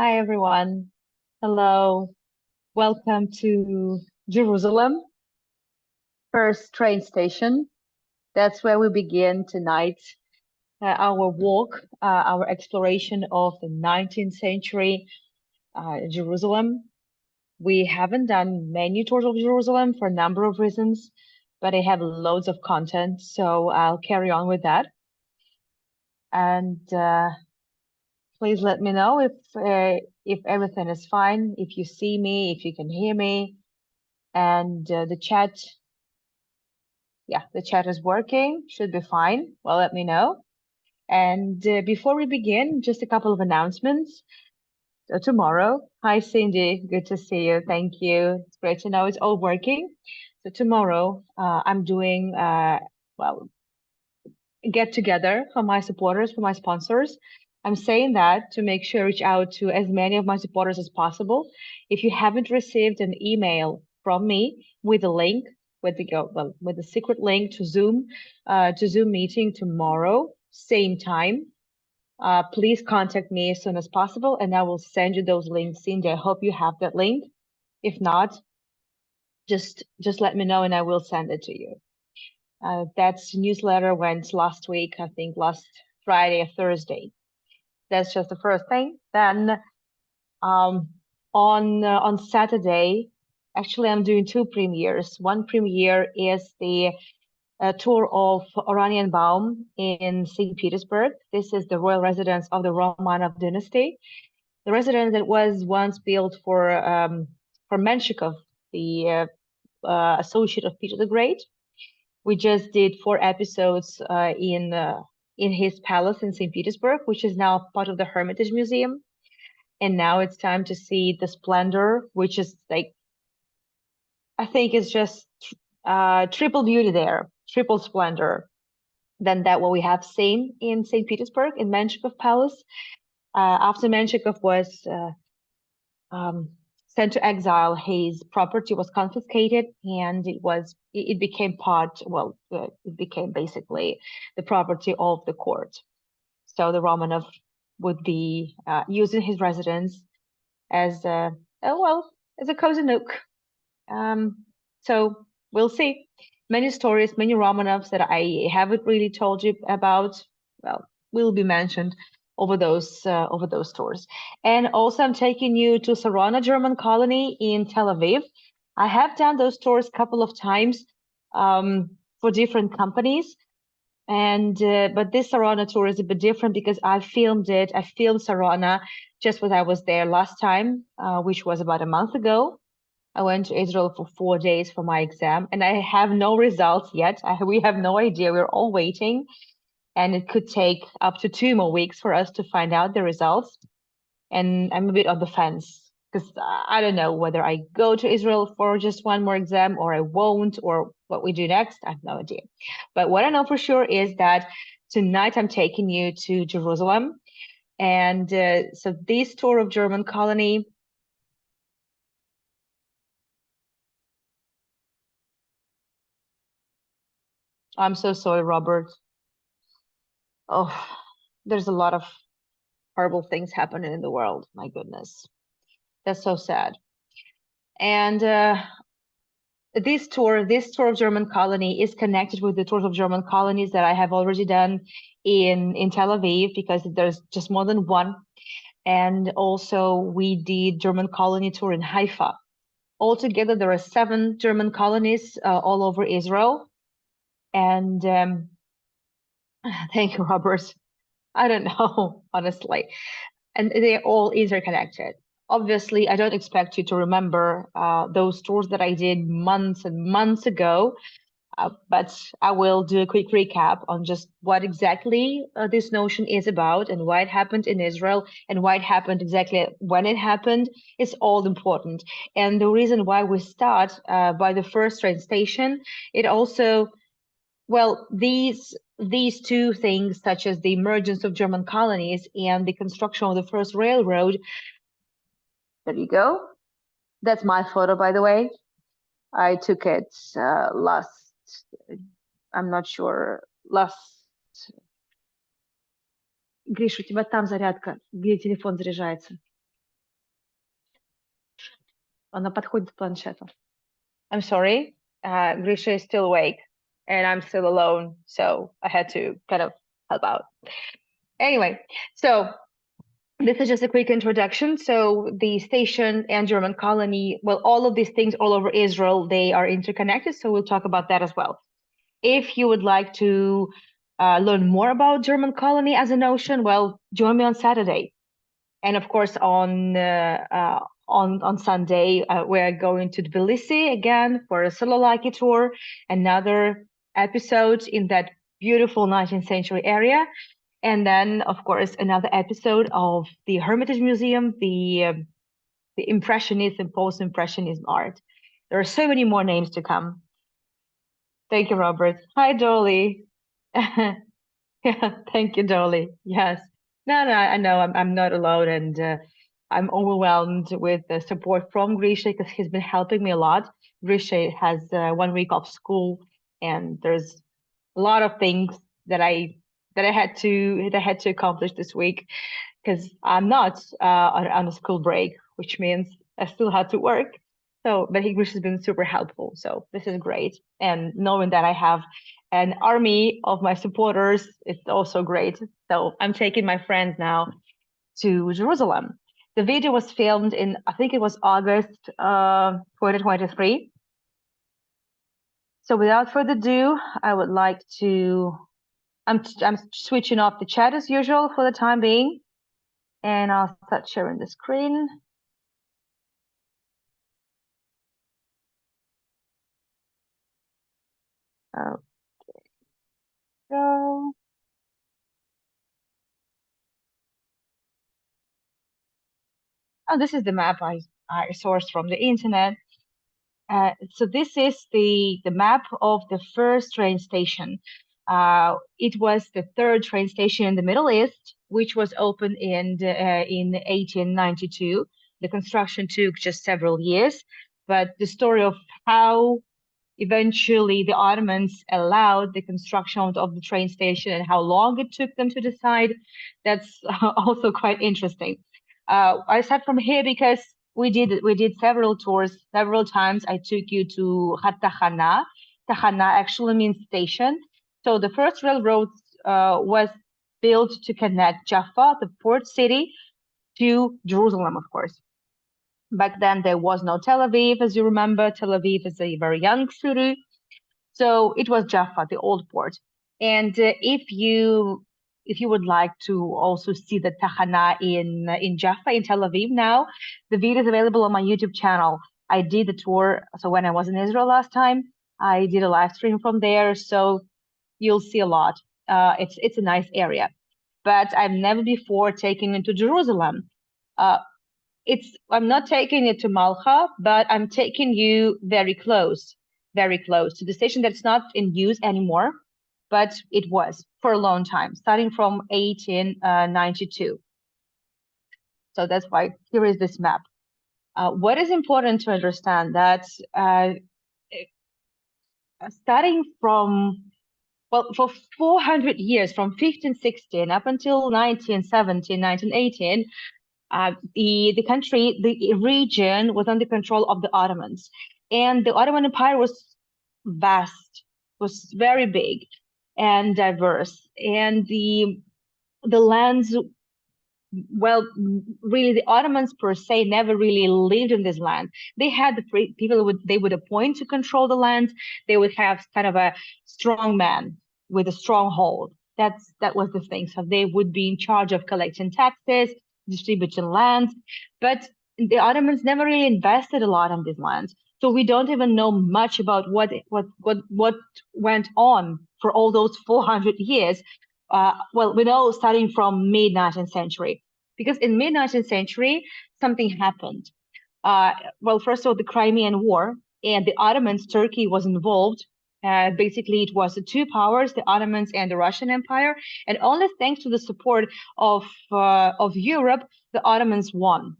Hi, everyone. Hello. Welcome to Jerusalem, first train station. That's where we begin tonight our walk, our exploration of the 19th century Jerusalem. We haven't done many tours of Jerusalem for a number of reasons, but I have loads of content, so I'll carry on with that. And please let me know if everything is fine, if you see me, if you can hear me. And the chat is working, should be fine. Well, let me know. And before we begin, just a couple of announcements. So tomorrow, hi Cindy, good to see you. Thank you. It's great to know it's all working. So tomorrow, I'm doing well, get together for my supporters, for my sponsors. I'm saying that to make sure I reach out to as many of my supporters as possible. If you haven't received an email from me with a link, with the secret link to Zoom meeting tomorrow, same time, please contact me as soon as possible, and I will send you those links. Cindy, I hope you have that link. If not, just let me know and I will send it to you. That's newsletter went last week, I think last Friday or Thursday. That's just the first thing. Then on Saturday, actually I'm doing two premieres. One premiere is the tour of Oranienbaum in St. Petersburg. This is the royal residence of the Romanov dynasty. The residence that was once built for Menshikov, the associate of Peter the Great. We just did 4 episodes in his palace in St. Petersburg, which is now part of the Hermitage Museum. And now it's time to see the splendor, which is like, I think it's just triple beauty there, triple splendor than that what we have seen in St. Petersburg in Menshikov Palace. After Menshikov was sent to exile, his property was confiscated, and it became it became basically the property of the court. So the Romanov would be using his residence as as a cozy nook. So we'll see. Many stories, many Romanovs that I haven't really told you about, will be mentioned over those tours. And also I'm taking you to Sarona German colony in Tel Aviv. I have done those tours a couple of times for different companies. And but this Sarona tour is a bit different because I filmed Sarona just when I was there last time, which was about a month ago. I went to Israel for 4 days for my exam, and I have no results yet. We have no idea. We're all waiting, and it could take up to 2 more weeks for us to find out the results. And I'm a bit on the fence because I don't know whether I go to Israel for just one more exam or I won't, or what we do next. I have no idea. But what I know for sure is that tonight I'm taking you to Jerusalem. And so this tour of German colony, I'm so sorry, Robert. Oh, there's a lot of horrible things happening in the world. My goodness. That's so sad. And this tour of German colony is connected with the tours of German colonies that I have already done in Tel Aviv, because there's just more than one. And also we did German colony tour in Haifa. Altogether, there are 7 German colonies all over Israel. And thank you, Robert. I don't know, honestly. And they're all interconnected. Obviously, I don't expect you to remember those tours that I did months and months ago, but I will do a quick recap on just what exactly this notion is about and why it happened in Israel and why it happened exactly when it happened. It's all important. And the reason why we start by the first train station, it also, these two things, such as the emergence of German colonies and the construction of the first railroad. There you go. That's my photo, by the way. I took it I'm not sure, Гриш, у тебя там зарядка, где телефон заряжается. Она подходит к планшету. I'm sorry. Grisha is still awake and I'm still alone. So I had to kind of help out. Anyway, so this is just a quick introduction. So the station and German colony, well, all of these things all over Israel, they are interconnected. So we'll talk about that as well. If you would like to learn more about German colony as a notion, well, join me on Saturday. And of course, on Sunday, we're going to Tbilisi again for a Sololaki tour, another episode in that beautiful 19th century area. And then, of course, another episode of the Hermitage Museum, the Impressionist and Post-Impressionism art. There are so many more names to come. Thank you, Robert. Hi, Dolly. Yeah, thank you, Dolly. Yes. No, no, I know I'm not alone, and I'm overwhelmed with the support from Grisha because he's been helping me a lot. Grisha has 1 week off school, and there's a lot of things that I had to accomplish this week because I'm not on a school break, which means I still had to work. So, but English has been super helpful. So this is great. And knowing that I have an army of my supporters, it's also great. So I'm taking my friends now to Jerusalem. The video was filmed in, I think it was August 2023. So without further ado, I would like to, I'm switching off the chat as usual for the time being. And I'll start sharing the screen. Okay, so oh, this is the map I sourced from the internet. So this is the map of the first train station. It was the third train station in the Middle East, which was opened in 1892. The construction took just several years, but the story of how eventually the Ottomans allowed the construction of the train station and how long it took them to decide, that's also quite interesting. I start from here because we did several tours several times. I took you to Hattahana. Tahana actually means station. So the first railroad was built to connect Jaffa, the port city, to Jerusalem, of course. Back then, there was no Tel Aviv, as you remember. Tel Aviv is a very young city. So it was Jaffa, the old port. And if you would like to also see the Tahana in Jaffa, in Tel Aviv now, the video is available on my YouTube channel. I did the tour. So when I was in Israel last time, I did a live stream from there. So you'll see a lot. It's a nice area. But I've never before taken into Jerusalem. Uh, I'm not taking it to Malcha, but I'm taking you very close to the station that's not in use anymore, but it was for a long time, starting from 1892. So that's why here is this map. What is important to understand that starting from, well, for 400 years, from 1516 up until 1917, 1918, the country, the region was under control of the Ottomans. And the Ottoman Empire was vast, was very big and diverse. And the lands, well, really the Ottomans per se never really lived in this land. They had the people they would appoint to control the land. They would have kind of a strong man with a stronghold. That was the thing. So they would be in charge of collecting taxes, distributing lands, but the Ottomans never really invested a lot on these lands. So we don't even know much about what went on for all those 400 years. Well, we know starting from mid 19th century, because in mid 19th century something happened. Well, first of all, the Crimean War, and the Ottomans, Turkey was involved. Basically, it was the two powers, the Ottomans and the Russian Empire, and only thanks to the support of Europe, the Ottomans won.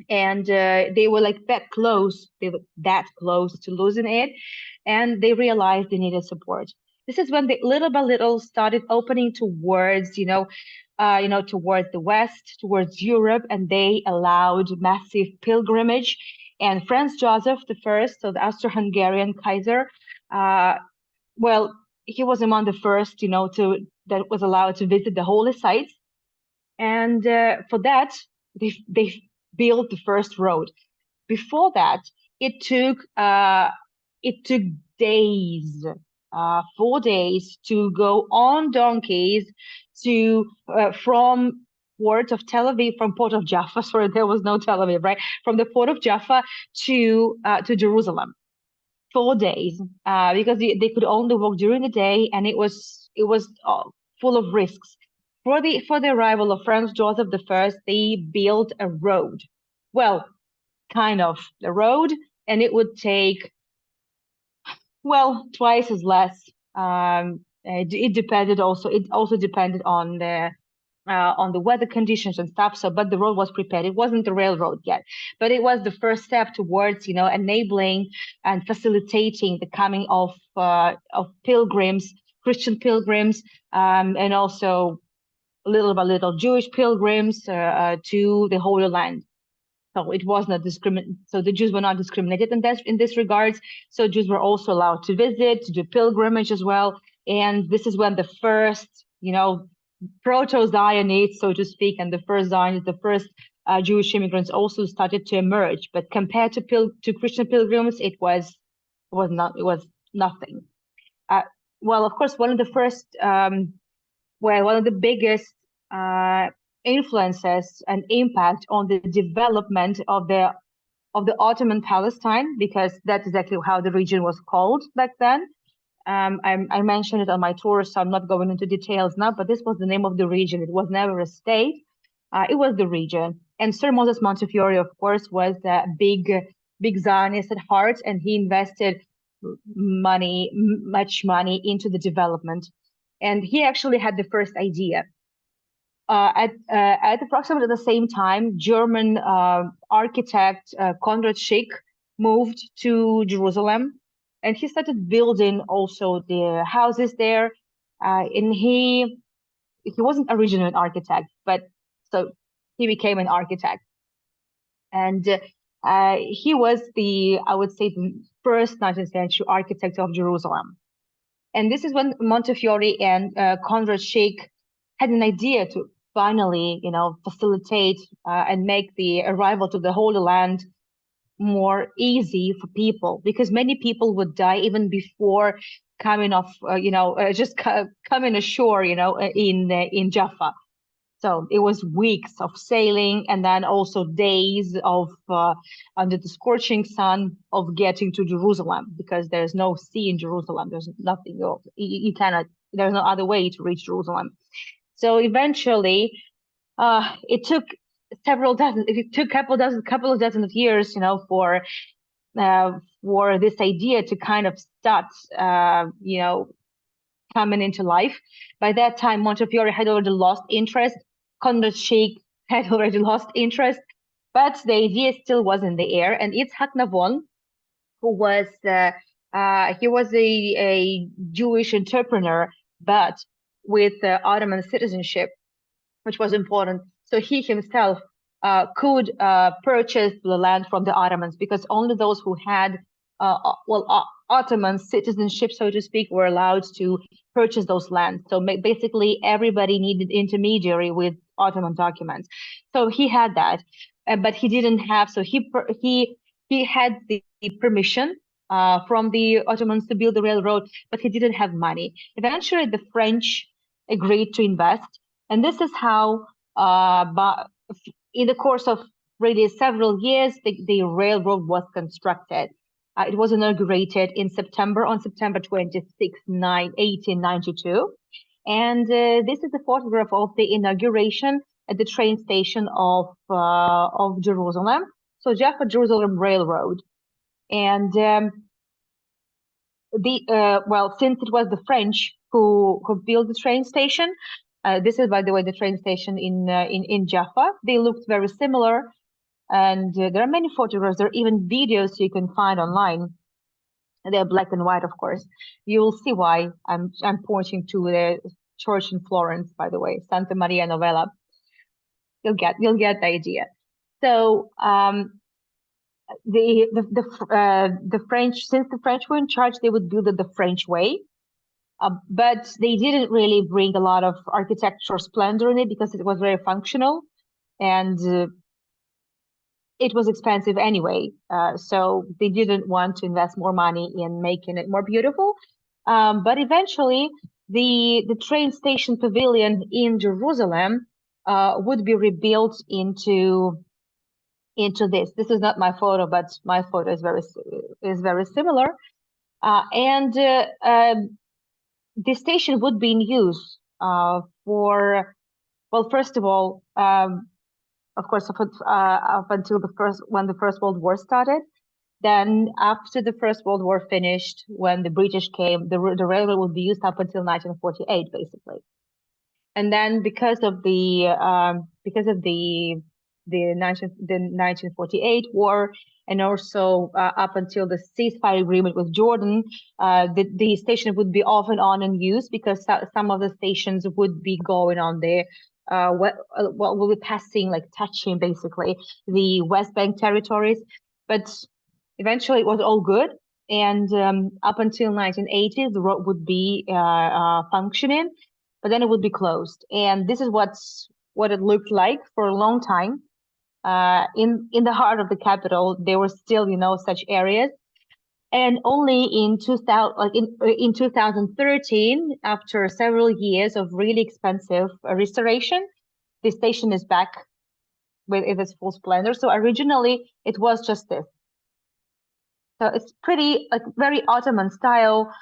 And they were like that close, they were that close to losing it, and they realized they needed support. This is when they little by little started opening towards, toward the west, towards Europe, and they allowed massive pilgrimage. And Franz Joseph I, so the Austro-Hungarian Kaiser, uh, well, he was among the first, that was allowed to visit the holy sites. And for that, they built the first road. Before that, it took days, 4 days to go on donkeys to from port of Jaffa. Sorry, there was no Tel Aviv, right? From the port of Jaffa to Jerusalem. 4 days, because they could only walk during the day, and it was full of risks. For the arrival of Franz Joseph I, they built a road. Well, kind of the road, and it would take, well, twice as less. It also depended on the weather conditions and stuff. So, but the road was prepared. It wasn't the railroad yet, but it was the first step towards, enabling and facilitating the coming of pilgrims, Christian pilgrims, and also little by little Jewish pilgrims to the Holy Land. So it was not So the Jews were not discriminated in this regards. So Jews were also allowed to visit, to do pilgrimage as well. And this is when the first, proto-Zionites, so to speak, and the first Zionists, the first Jewish immigrants also started to emerge. But compared to Christian pilgrims, it was nothing. Well, of course, one of the biggest influences and impact on the development of the Ottoman Palestine, because that's exactly how the region was called back then. I mentioned it on my tour, so I'm not going into details now, but this was the name of the region. It was never a state. It was the region. And Sir Moses Montefiore, of course, was a big Zionist at heart, and he invested much money into the development. And he actually had the first idea. At approximately the same time, German architect Konrad Schick moved to Jerusalem, and he started building also the houses there. And he wasn't originally an architect, but so he became an architect. And he was I would say, the first 19th century architect of Jerusalem. And this is when Montefiore and Konrad Schick had an idea to finally, facilitate and make the arrival to the Holy Land more easy for people, because many people would die even before coming off, coming ashore, in Jaffa. So it was weeks of sailing, and then also days of under the scorching sun of getting to Jerusalem, because there's no sea in Jerusalem. There's nothing. You cannot. There's no other way to reach Jerusalem. So eventually, it took several dozen. It took couple of dozen of years, for this idea to kind of start, coming into life. By that time, Montefiore had already lost interest. Konrad Schick had already lost interest, but the idea still was in the air. And Yitzhak Navon, who was he was a Jewish entrepreneur, but with Ottoman citizenship, which was important. So he himself could purchase the land from the Ottomans, because only those who had Ottoman citizenship, so to speak, were allowed to purchase those lands. So basically, everybody needed intermediary with Ottoman documents. So he had that, but he didn't have. So he had the permission from the Ottomans to build the railroad, but he didn't have money. Eventually, the French agreed to invest, and this is how, in the course of really several years, the railroad was constructed. It was inaugurated on September 26, 1892. And this is a photograph of the inauguration at the train station of Jerusalem. So Jaffa-Jerusalem Railroad. And since it was the French who built the train station, this is, by the way, the train station in Jaffa. They looked very similar. And there are many photographs. There are even videos you can find online. They're black and white, of course. You will see why I'm pointing to church in Florence, by the way, Santa Maria Novella. You'll get the idea. So the French, since the French were in charge, they would build it the French way. But they didn't really bring a lot of architectural splendor in it because it was very functional, and it was expensive anyway. So they didn't want to invest more money in making it more beautiful. But eventually, the train station pavilion in Jerusalem would be rebuilt into this. This is not my photo, but my photo is very similar. And the station would be in use for, well, first of all, of course, up until when the First World War started. Then after the First World War finished, when the British came, the railway would be used up until 1948, basically. And then because of the 1948 war, and also up until the ceasefire agreement with Jordan, the station would be off and on in use because some of the stations would be going on there. What will be passing, like touching basically the West Bank territories, but eventually it was all good. And up until 1980, the road would be functioning, but then it would be closed. And this is what it looked like for a long time. In the heart of the capital, there were still, such areas. And only in 2013, after several years of really expensive restoration, the station is back with its full splendor. So originally, it was just this. So it's pretty, very Ottoman style,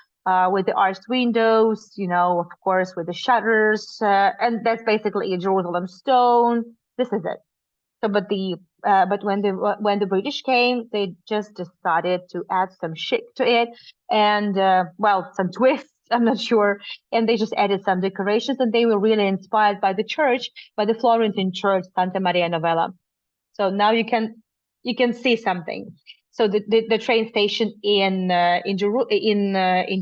with the arched windows, of course, with the shutters, and that's basically a Jerusalem stone. This is it. So, but when the British came, they just decided to add some chic to it, and some twists. I'm not sure, and they just added some decorations, and they were really inspired by the church, by the Florentine church, Santa Maria Novella. So now you can see something. So the train station in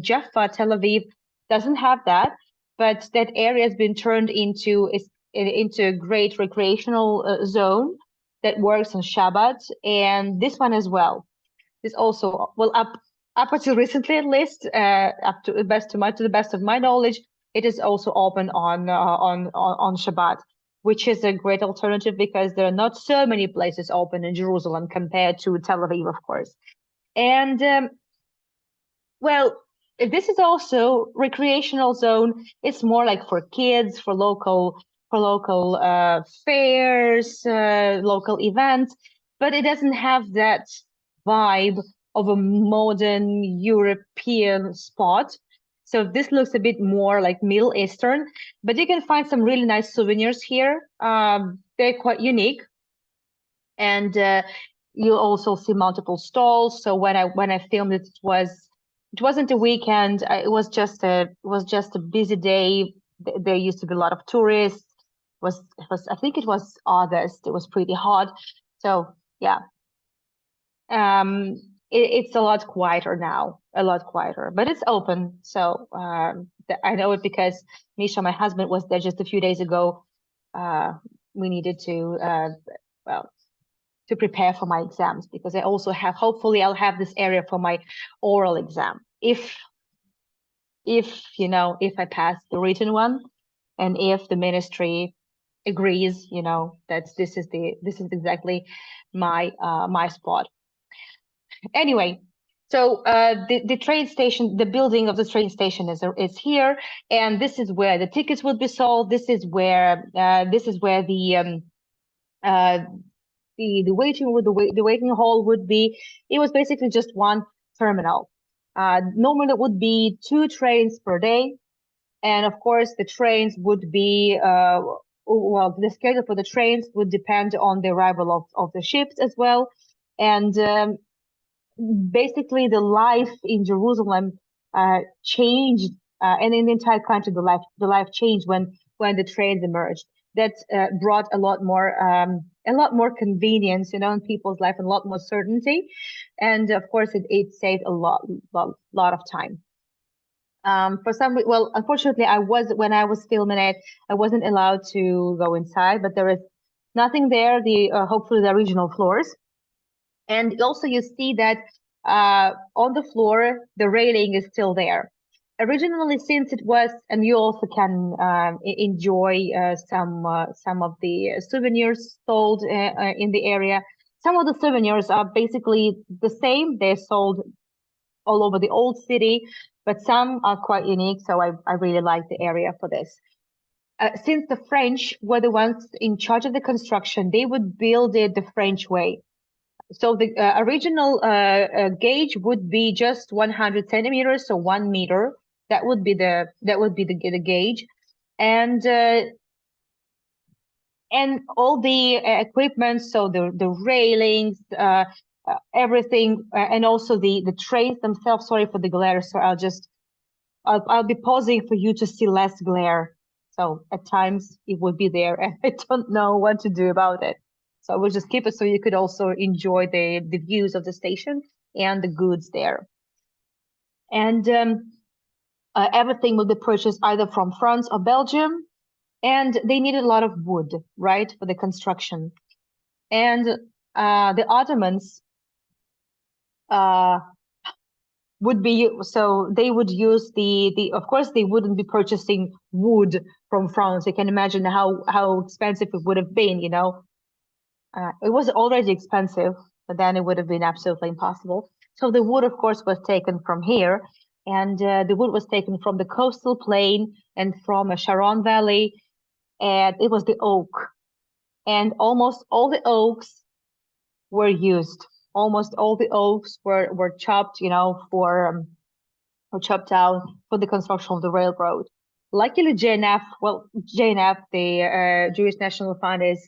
Jaffa, Tel Aviv, doesn't have that, but that area has been turned into a great recreational zone that works on Shabbat, and this one as well. This also, well, up until recently at least, to the best of my knowledge, it is also open on Shabbat, which is a great alternative because there are not so many places open in Jerusalem compared to Tel Aviv, of course. And this is also recreational zone. It's more like for kids, for local fairs, local events, but it doesn't have that vibe of a modern European spot. So this looks a bit more like Middle Eastern, but you can find some really nice souvenirs here. They're quite unique, and you'll also see multiple stalls. So when I filmed it, it wasn't a weekend. It was just a busy day. There used to be a lot of tourists. I think it was August. It was pretty hot. So yeah, it's a lot quieter now, but it's open. So I know it because Misha, my husband, was there just a few days ago. We needed to to prepare for my exams because I also hopefully I'll have this area for my oral exam if I pass the written one, and if the ministry agrees, that this is exactly my spot. Anyway, so the train station, the building of the train station is here, and this is where the tickets would be sold. This is where the waiting hall would be. It was basically just one terminal. Normally it would be 2 trains per day, and of course the trains would be the schedule for the trains would depend on the arrival of the ships as well, and basically the life in Jerusalem changed, and in the entire country the life changed when the trains emerged. That brought a lot more convenience, in people's life, and a lot more certainty, and of course it saved a lot of time. For some, well, unfortunately, when I was filming it, I wasn't allowed to go inside, but there is nothing there. Hopefully the original floors, and also you see that on the floor the railing is still there. Originally, since it was, and you also can enjoy some of the souvenirs sold in the area. Some of the souvenirs are basically the same. They're sold all over the old city, but some are quite unique. So I really like the area for this. Since the French were the ones in charge of the construction, they would build it the French way. So the original gauge would be just 100 centimeters, so 1 meter. That would be the gauge, and all the equipment, so the railings, everything, and also the trains themselves. Sorry for the glare, so I'll be pausing for you to see less glare. So at times it would be there, and I don't know what to do about it. So I will just keep it so you could also enjoy the views of the station and the goods there. And everything will be purchased either from France or Belgium, and they needed a lot of wood, right, for the construction. And the Ottomans would be, so they would use the of course they wouldn't be purchasing wood from France. You can imagine how expensive it would have been, you know. It was already expensive, but then it would have been absolutely impossible. So the wood, of course, was taken from here, and the wood was taken from the coastal plain and from a Sharon Valley, and it was the oak. And almost all the oaks were used. Almost all the oaks were chopped, you know, or chopped down for the construction of the railroad. Luckily, JNF, the Jewish National Fund, is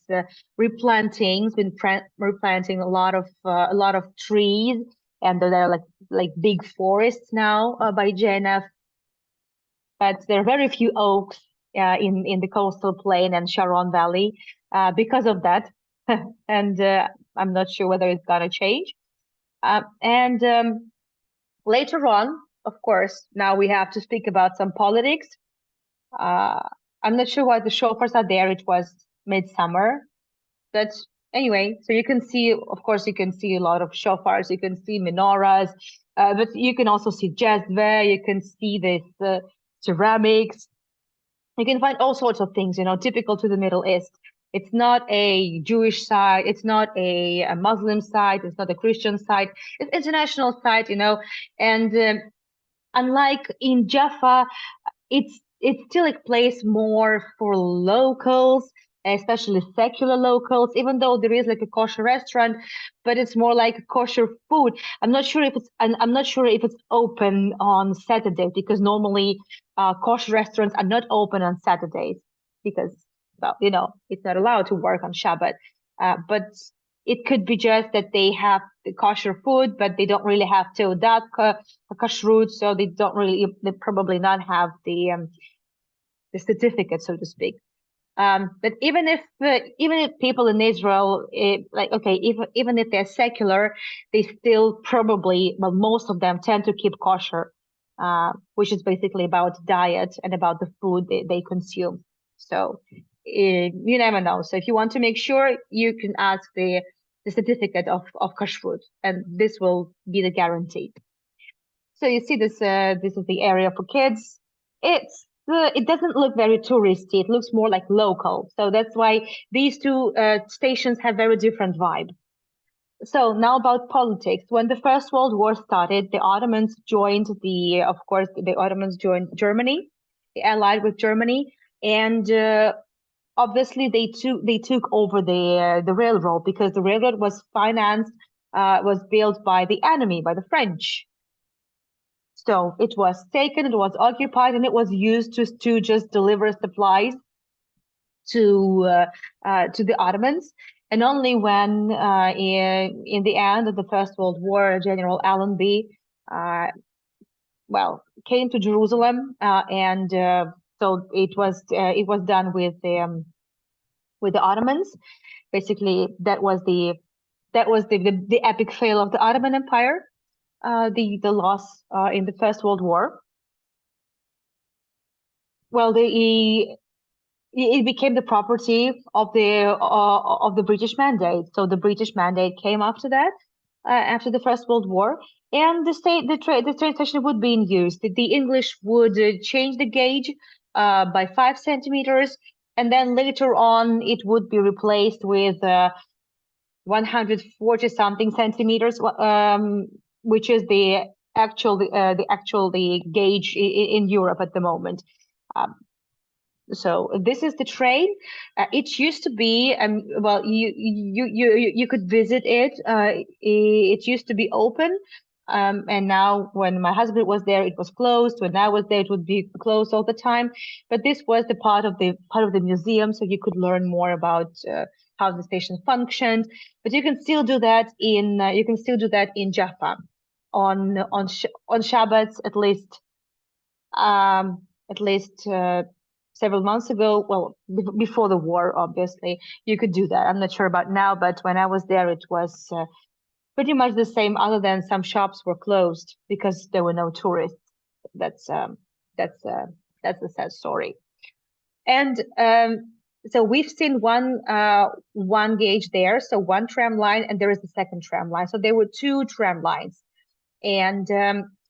replanting. It's been replanting a lot of trees, and they're like big forests now by JNF. But there are very few oaks in the coastal plain and Sharon Valley because of that, and I'm not sure whether it's gonna change. And later on, of course, now we have to speak about some politics. I'm not sure why the shofars are there. It was midsummer, but anyway, so you can see, of course, you can see a lot of shofars. You can see menorahs, but you can also see jezve. You can see this ceramics. You can find all sorts of things, you know, typical to the Middle East. It's not a Jewish site. It's not a Muslim site. It's not a Christian site. It's international site, you know. And unlike in Jaffa, it's still a place more for locals, especially secular locals. Even though there is like a kosher restaurant, but it's more like kosher food. I'm not sure if it's open on Saturday, because normally kosher restaurants are not open on Saturdays because, well, you know, it's not allowed to work on Shabbat. But it could be just that they have the kosher food, but they don't really have teudat kashrut, so they probably not have the certificate, so to speak. But even if people in Israel, even if they're secular, they still probably, well, most of them tend to keep kosher, which is basically about diet and about the food they consume. So you never know. So if you want to make sure, you can ask the certificate of kashrut, and this will be the guarantee. So you see this is the area for kids. It doesn't look very touristy. It looks more like local. So that's why these two stations have very different vibe. So now about politics. When the First World War started, the Ottomans joined Germany. They allied with Germany, and obviously they took over the railroad, because the railroad was built by the enemy, by the French. So it was taken, it was occupied, and it was used to just deliver supplies to the Ottomans. And only when in the end of the First World War, General Allenby came to Jerusalem, and so it was done with the Ottomans. Basically, that was the epic fail of the Ottoman Empire. The loss in the First World War. well, it became the property of the British Mandate. So the British Mandate came after that, after the First World War, and the train station would be in use. The English would change the gauge by 5 centimeters, and then later on it would be replaced with 140 something centimeters, which is the gauge in Europe at the moment. So this is the train. It used to be, well, you could visit it. It used to be open, and now when my husband was there, it was closed. When I was there, it would be closed all the time. But this was the part of the museum, so you could learn more about how the station functioned. But you can still do that in Jaffa, on Shabbats at least. Several months ago, well, before the war, obviously, you could do that. I'm not sure about now, but when I was there, it was pretty much the same, other than some shops were closed because there were no tourists. That's a sad story. And so we've seen one gauge there, so one tram line, and there is a second tram line. So there were two tram lines, and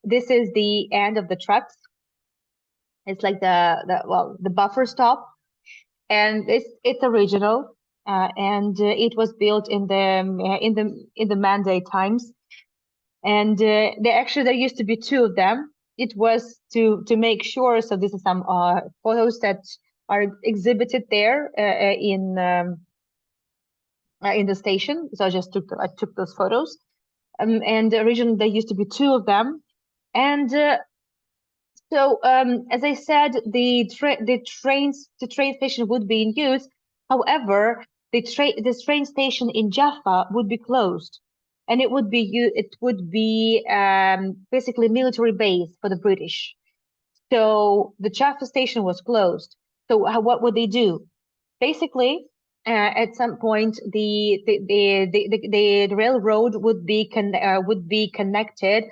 this is the end of the tracks. It's like the buffer stop, and it's original, and it was built in the Mandate times, and there used to be two of them. It was to make sure. So this is some photos that are exhibited there in the station. So I took those photos, and originally there used to be two of them, and so, as I said, the train station would be in use. However, this train station in Jaffa would be closed, and it would be basically a military base for the British. So the Jaffa station was closed. So what would they do? Basically, at some point, the railroad would be connected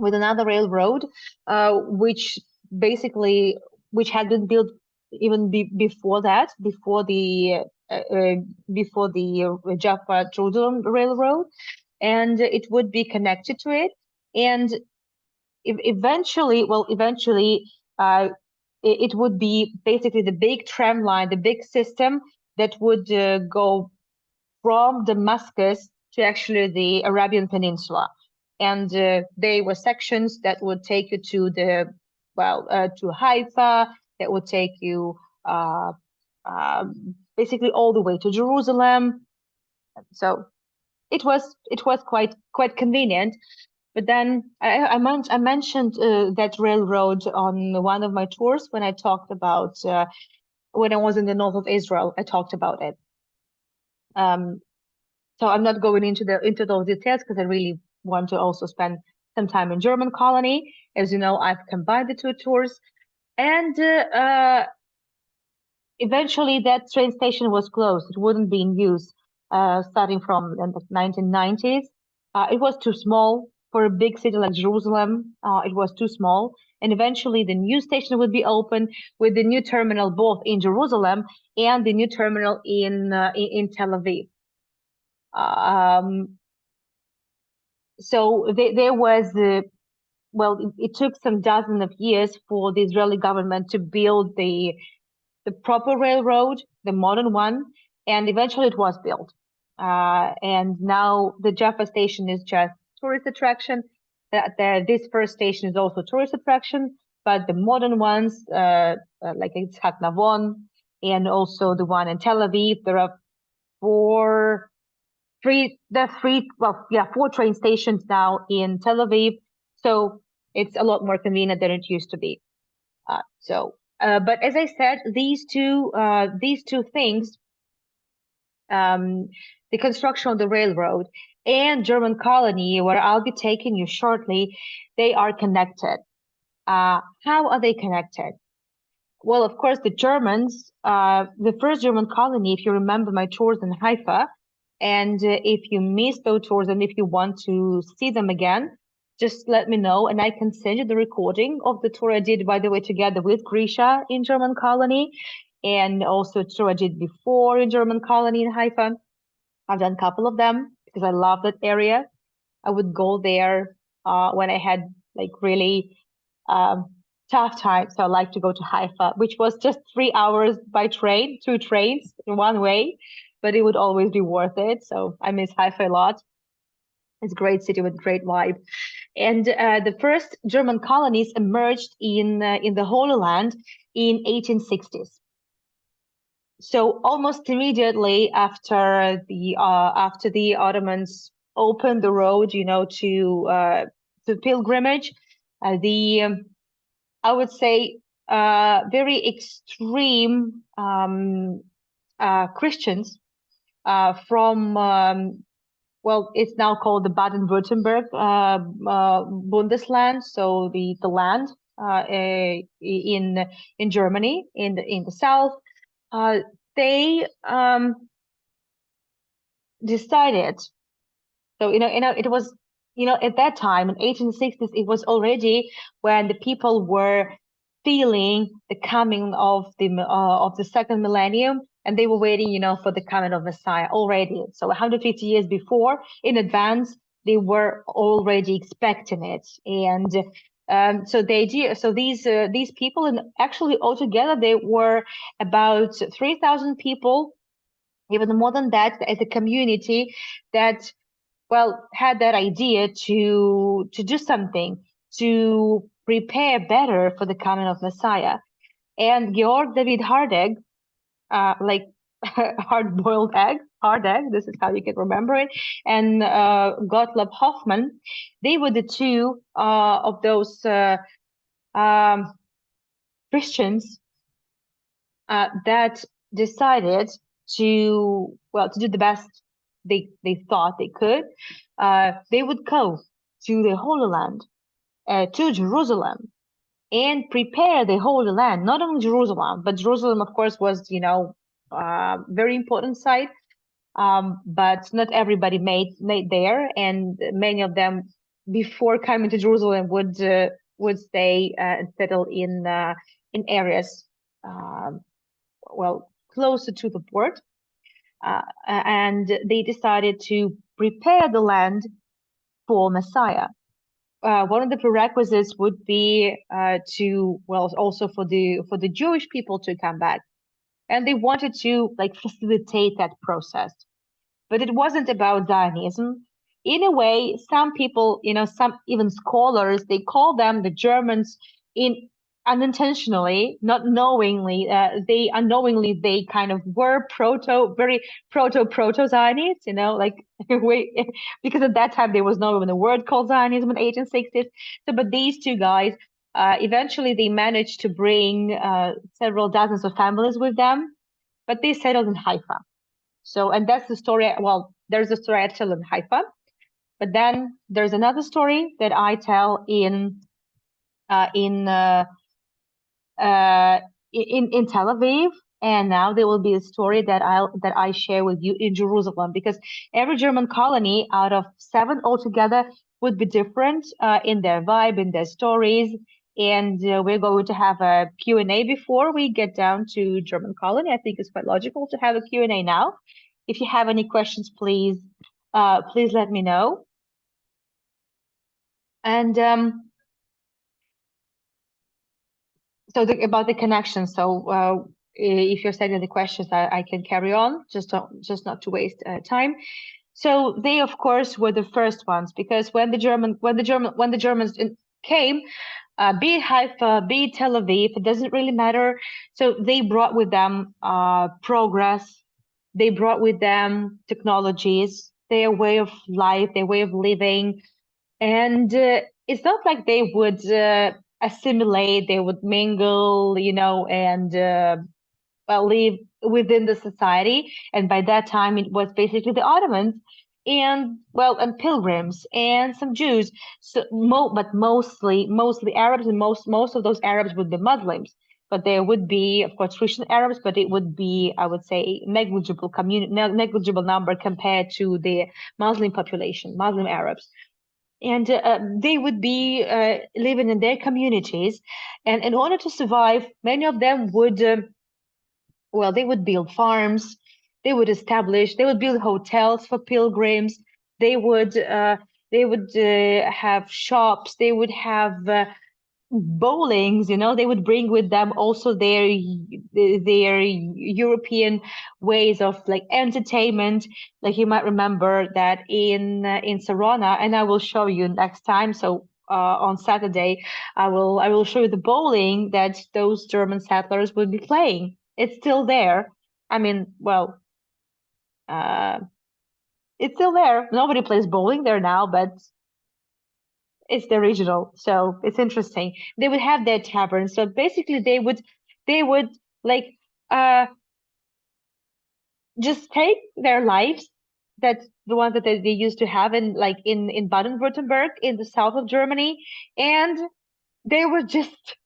with another railroad, which had been built even before that, before the Jaffa Jerusalem Railroad, and it would be connected to it, and eventually, it would be basically the big tram line, the big system that would go from Damascus to actually the Arabian Peninsula. And there were sections that would take you to to Haifa, that would take you basically all the way to Jerusalem. So it was quite convenient. But then I mentioned that railroad on one of my tours when I talked about when I was in the north of Israel. I talked about it. So I'm not going into those details because I really want to also spend some time in German colony. As you know, I've combined the two tours, and eventually that train station was closed. It wouldn't be in use starting from the 1990s. It was too small for a big city like Jerusalem. It was too small, and eventually the new station would be open with the new terminal both in Jerusalem and the new terminal in Tel Aviv. So there was it took some dozen of years for the Israeli government to build the proper railroad, the modern one, and eventually it was built. And now the Jaffa station is just tourist attraction. This first station is also tourist attraction, but the modern ones, like Itzhak Navon, and also the one in Tel Aviv, there are four train stations now in Tel Aviv. So it's a lot more convenient than it used to be. But as I said, these two things, the construction of the railroad and German colony, where I'll be taking you shortly, they are connected. How are they connected? Well, of course, the Germans, the first German colony, if you remember my tours in Haifa, and if you missed those tours and if you want to see them again, just let me know, and I can send you the recording of the tour I did, by the way, together with Grisha in German colony, and also a tour I did before in German colony in Haifa. I've done a couple of them because I love that area. I would go there when I had like really tough time. So I like to go to Haifa, which was just 3 hours by train, 2 trains in one way, but it would always be worth it. So I miss Haifa a lot. It's a great city with great vibe. And the first German colonies emerged in the Holy Land in 1860s. So almost immediately after the Ottomans opened the road, to pilgrimage, the I would say very extreme Christians from it's now called the Baden-Württemberg Bundesland, so the land in Germany in the south. They decided. So it was at that time in 1860s, it was already when the people were feeling the coming of the second millennium, and they were waiting for the coming of Messiah already. So 150 years before, in advance, they were already expecting it. And so the idea, so these people, and actually altogether they were about 3,000 people, even more than that, as a community that had that idea to do something to prepare better for the coming of Messiah. And Georg David Hardegg, like hard-boiled egg, hard egg, this is how you can remember it, and Gottlob Hoffmann, they were the two of those Christians that decided to do the best they thought they could. They would go to the Holy Land, to Jerusalem, and prepare the Holy Land. Not only Jerusalem, but Jerusalem, of course, was very important site. But not everybody made there, and many of them, before coming to Jerusalem, would stay and settle in areas closer to the port. And they decided to prepare the land for Messiah. One of the prerequisites would be also for the Jewish people to come back, and they wanted to facilitate that process. But it wasn't about Zionism. In a way, some people, some even scholars, they call them the Germans unintentionally, not knowingly, they unknowingly, they kind of were very proto Zionists, because at that time there was not even a word called Zionism in 1860s. So, but these two guys, eventually they managed to bring several dozens of families with them, but they settled in Haifa. So, and that's the story. Well, there's a story I tell in Haifa, but then there's another story that I tell in Tel Aviv, and now there will be a story that I share with you in Jerusalem, because every German colony out of 7 altogether would be different in their vibe, in their stories, and we're going to have a Q&A before we get down to German colony. I think it's quite logical to have a Q&A now. If you have any questions, please let me know. And so about the connection. So if you're sending the questions, I can carry on, just not to waste time. So they, of course, were the first ones, because when the Germans came, be it Haifa, be it Tel Aviv, it doesn't really matter. So they brought with them progress. They brought with them technologies, their way of life, their way of living. And it's not like they would assimilate, they would mingle, and live within the society. And by that time, it was basically the Ottomans and pilgrims and some Jews. So, but mostly Arabs, and most of those Arabs would be Muslims. But there would be, of course, Christian Arabs, but it would be, I would say, negligible number compared to the Muslim population, Muslim Arabs. and they would be living in their communities. And in order to survive, many of them would well, they would build farms, they would build hotels for pilgrims, they would have shops, they would have bowlings, they would bring with them also their European ways of like entertainment. Like you might remember that in Sarona, and I will show you next time. So on Saturday, I will show you the bowling that those German settlers would be playing. It's still there. I mean, well, uh, it's still there. Nobody plays bowling there now, but it's the original, so it's interesting. They would have their taverns. So basically, they would like uh just take their lives. That's the ones that they used to have in like in Baden-Württemberg in the south of Germany, and they would just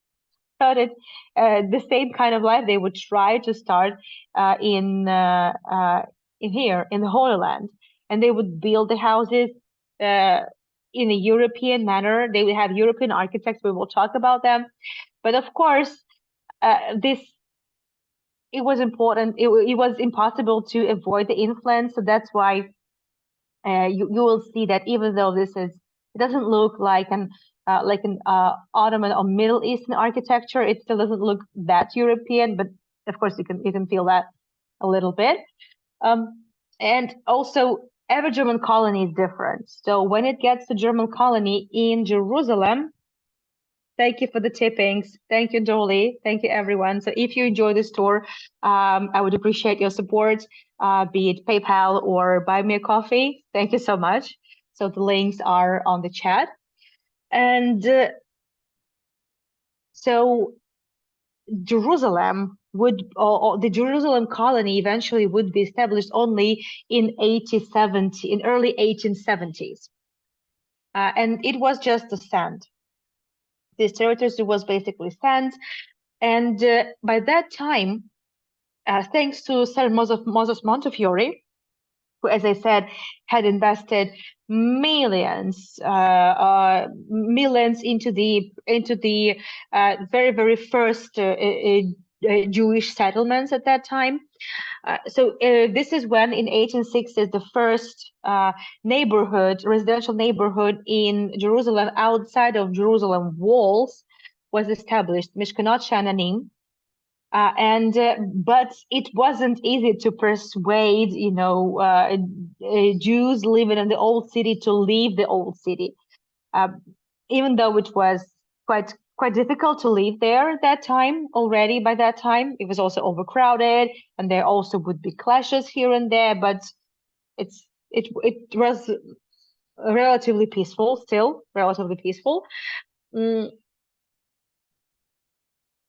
started the same kind of life they would try to start in here in the Holy Land, and they would build the houses uh, in a European manner. They would have European architects. We will talk about them, but of course, this it was important. It was impossible to avoid the influence. So that's why you will see that even though it doesn't look like an Ottoman or Middle Eastern architecture, it still doesn't look that European. But of course, you can feel that a little bit. And also, every German colony is different. So when it gets to German colony in Jerusalem, thank you for the tippings. Thank you, Dolly. Thank you, everyone. So if you enjoy this tour, I would appreciate your support, be it PayPal or buy me a coffee. Thank you so much. So the links are on the chat. And so Jerusalem or the Jerusalem colony eventually would be established only in 1870, in early 1870s. And it was just the sand. This territory was basically sand. And by that time, thanks to Sir Moses Montefiore, who, as I said, had invested millions into the very very first Jewish settlements at that time. So this is when in 1860s the first residential neighborhood in Jerusalem outside of Jerusalem walls was established, Mishkanot Shananim. And but it wasn't easy to persuade, Jews living in the old city to leave the old city, uh, even though it was quite difficult to live there at that time. Already by that time, it was also overcrowded, and there also would be clashes here and there. But it was relatively peaceful, still relatively peaceful. Mm,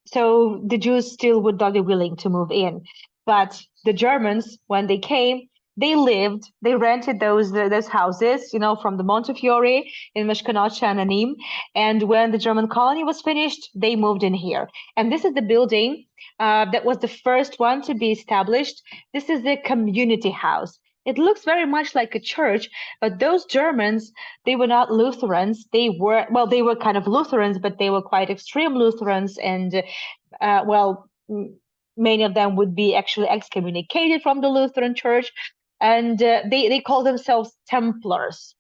so the Jews still would not be willing to move in. But the Germans, when they came, they rented those houses, from the Montefiore in Meshkanot Shananim. And when the German colony was finished, they moved in here. And this is the building that was the first one to be established. This is the community house. It looks very much like a church, but those Germans, they were not Lutherans. They were kind of Lutherans, but they were quite extreme Lutherans. And well, many of them would be actually excommunicated from the Lutheran Church, and they call themselves Templars.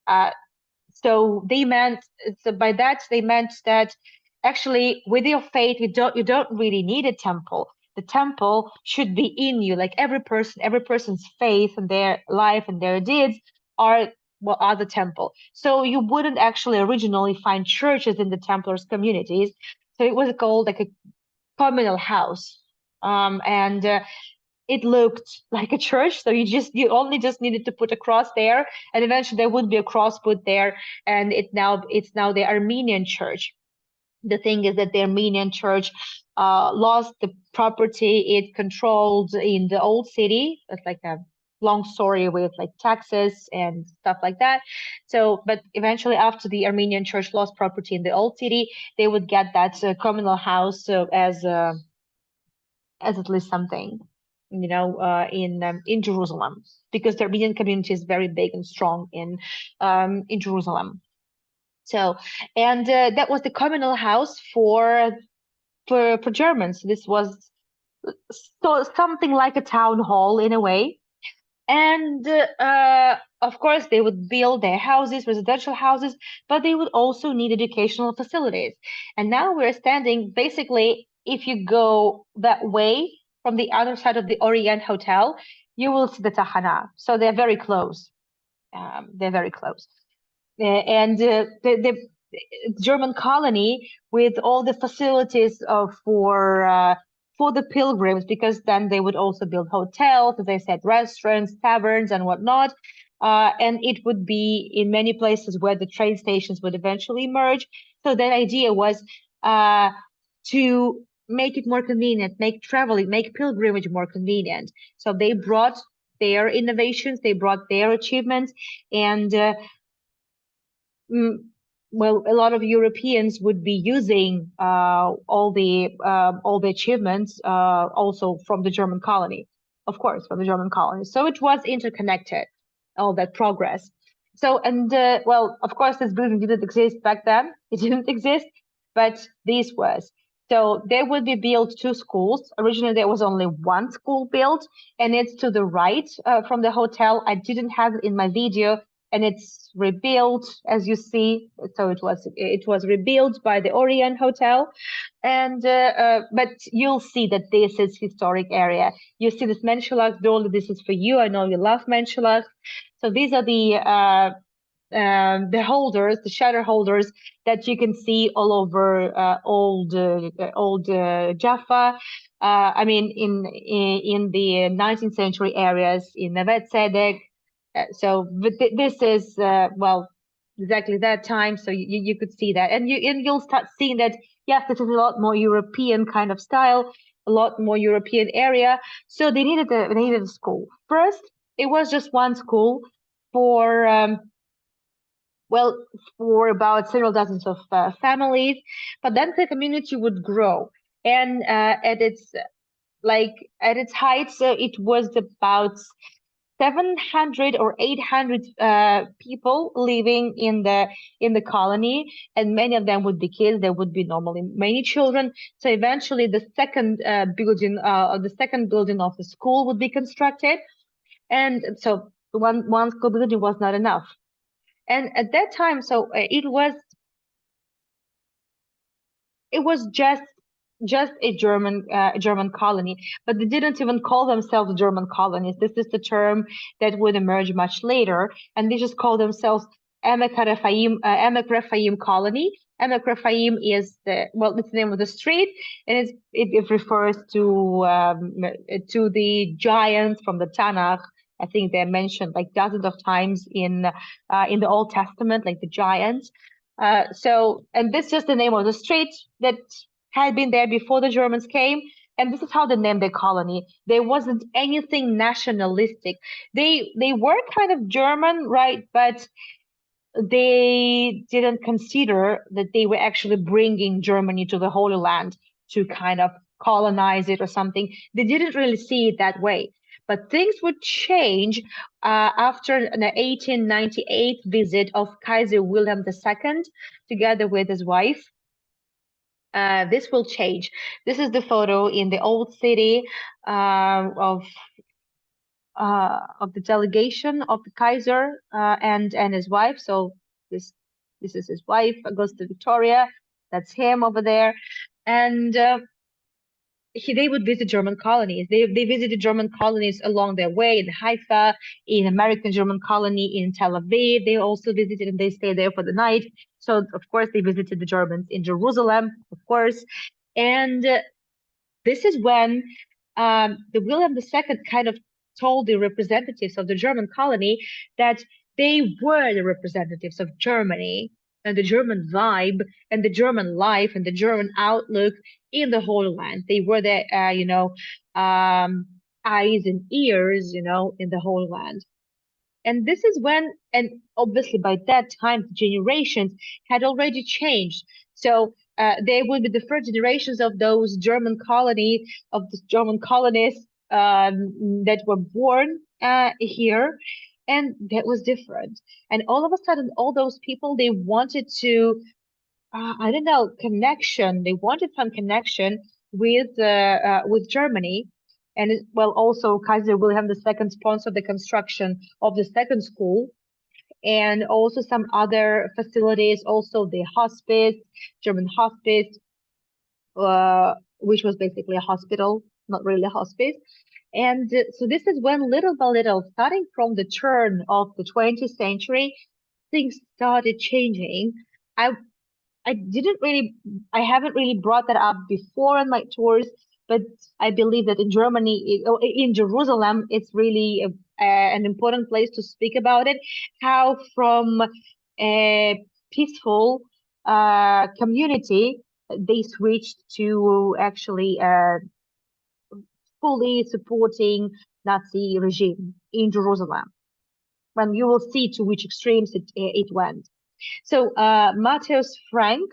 Uh, so by that they meant that actually with your faith you don't really need a temple. The temple should be in you. Like every person's faith and their life and their deeds are the temple. So you wouldn't actually originally find churches in the Templars communities. So it was called like a communal house. And it looked like a church. So you only just needed to put a cross there, and eventually there would be a cross put there, and it's now the Armenian church. The thing is that the Armenian church lost the property it controlled in the old city. It's like a long story with like taxes and stuff like that. So, but eventually, after the Armenian church lost property in the old city, they would get that communal house as at least something. in Jerusalem, because the Armenian community is very big and strong in Jerusalem. So, and that was the communal house for Germans. This was something like a town hall in a way. And of course, they would build their houses, residential houses, but they would also need educational facilities. And now we're standing basically, if you go that way from the other side of the Orient Hotel, you will see the Tahana. So they're very close. They're very close. And the German colony with all the facilities for the pilgrims, because then they would also build hotels, as I said, restaurants, taverns, and whatnot. And it would be in many places where the train stations would eventually merge. So that idea was to make it more convenient, make traveling, make pilgrimage more convenient. So they brought their innovations, they brought their achievements, and well, a lot of Europeans would be using all the achievements also from the German colony, of course, from the German colony. So it was interconnected, all that progress. So, and well, of course, this building didn't exist back then. It didn't exist, but this was. So there would be built two schools. Originally, there was only one school built, and it's to the right from the hotel. I didn't have it in my video, and it's rebuilt, as you see. So it was rebuilt by the Orient Hotel, and but you'll see that this is historic area. You see this Menschelach, Dolly, this is for you. I know you love Menschelach. So these are the holders, the shutter holders that you can see all over old Jaffa. I mean, in the 19th century areas in Neve Tzedek. So this is well, exactly that time. So you could see that, and you'll start seeing that. Yes, this is a lot more European kind of style, a lot more European area. So they needed a school. First, it was just one school for well, for about several dozens of families, but then the community would grow, and at its height, it was about 700 or 800 people living in the colony, and many of them would be kids. There would be normally many children. So eventually, the second building of the school would be constructed, and so one school building was not enough. And at that time, so it was just a German colony, but they didn't even call themselves German colonies. This is the term that would emerge much later, and they just call themselves Emek Rephaim colony. Emek Rephaim is it's the name of the street, and it refers to the giants from the Tanakh. I think they're mentioned like dozens of times in the Old Testament, like the giants. And this is just the name of the street that had been there before the Germans came, and this is how they named their colony. There wasn't anything nationalistic. They were kind of German, right? But they didn't consider that they were actually bringing Germany to the Holy Land to kind of colonize it or something. They didn't really see it that way. But things would change after the 1898 visit of Kaiser Wilhelm II, together with his wife. This will change. This is the photo in the old city of the delegation of the Kaiser and his wife. So this is his wife, Augusta Victoria. That's him over there, and they would visit German colonies. They visited German colonies along their way in Haifa, in American German colony in Tel Aviv. They also visited and they stayed there for the night. So of course they visited the Germans in Jerusalem, of course. And this is when the William II kind of told the representatives of the German colony that they were the representatives of Germany and the German vibe and the German life and the German outlook in the Holy Land. They were the, eyes and ears, in the Holy Land. And this is when, and obviously by that time, the generations had already changed. So they would be the first generations of those German colonies, of the German colonists that were born here, and that was different. And all of a sudden, all those people, they wanted to, I don't know, connection. They wanted some connection with Germany. And well, also Kaiser Wilhelm II sponsored the construction of the second school, and also some other facilities, also the hospice, German hospice, which was basically a hospital, not really a hospice. And so this is when little by little, starting from the turn of the 20th century, things started changing. I I didn't really, I haven't really brought that up before on my tours, but I believe that in Germany, in Jerusalem, it's really an important place to speak about it. How from a peaceful community, they switched to actually fully supporting Nazi regime in Jerusalem. When you will see to which extremes it went. So Matthias Frank,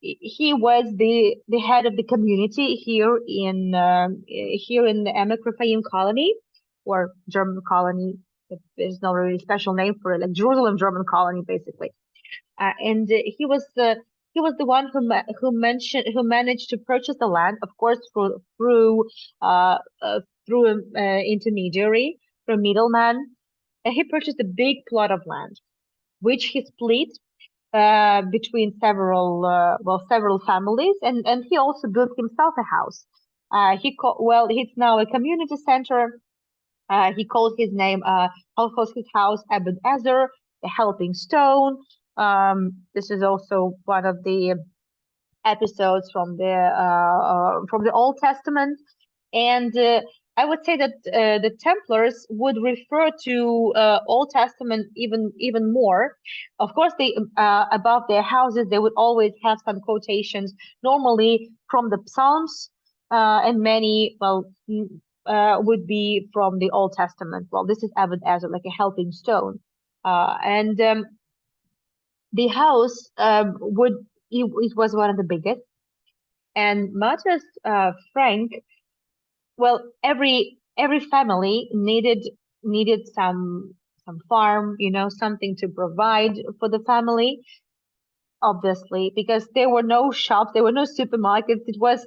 he was the head of the community here in the Emek Rephaim colony, or German colony. There's no really special name for it, like Jerusalem German colony, basically. And he was the one who managed to purchase the land, of course, uh, through an intermediary, through a middleman. And he purchased a big plot of land, which he split between several families, and he also built himself a house. It's now a community center. He called his name, calls his house Ebed Ezer, the Helping Stone. This is also one of the episodes from the Old Testament, and I would say that the Templars would refer to Old Testament even more. Of course, they above their houses they would always have some quotations, normally from the Psalms, and many would be from the Old Testament. Well, this is Ebed Ezer, like a helping stone, and the house it was one of the biggest. And Matthias Frank, well, every family needed some farm, something to provide for the family, obviously, because there were no shops, there were no supermarkets. It was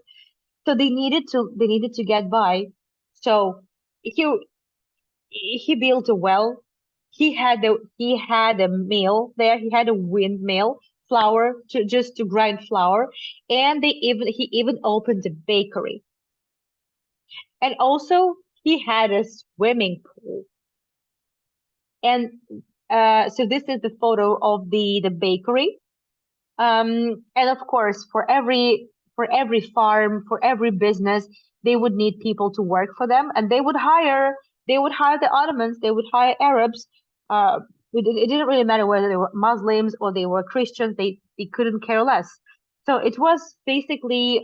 so they needed to get by. So he he built a well. He had a mill there. He had a windmill, flour to grind flour, and he even opened a bakery. And also he had a swimming pool. And so this is the photo of the bakery. And of course, for every farm, for every business, they would need people to work for them, and they would hire the Ottomans, they would hire Arabs. Uh, it didn't really matter whether they were Muslims or they were Christians. They couldn't care less. So it was basically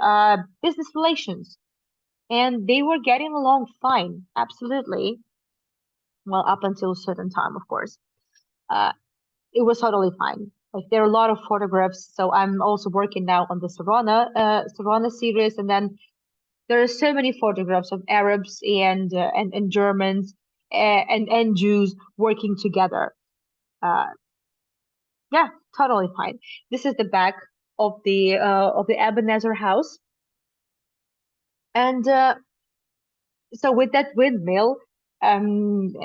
business relations, and they were getting along fine, absolutely. Well, up until a certain time, of course. Uh, it was totally fine. Like there are a lot of photographs. So I'm also working now on the Sarana series, and then there are so many photographs of Arabs and Germans and Jews working together. Uh, yeah, totally fine. This is the back of the Ebenezer house, and so with that windmill, and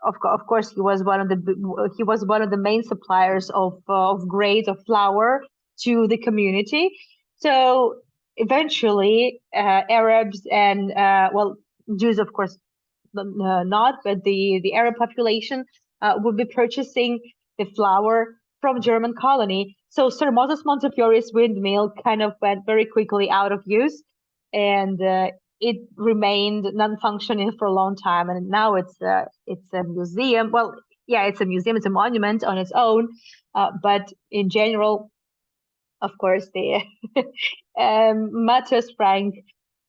of course he was one of the main suppliers of grades of flour to the community. So eventually, Arabs and Jews, of course, not, but the Arab population would be purchasing the flour from German colony. So Sir Moses Montefiore's windmill kind of went very quickly out of use, and it remained non-functioning for a long time. And now it's a museum. Well, yeah, it's a museum. It's a monument on its own. But in general, of course, the Matthias Frank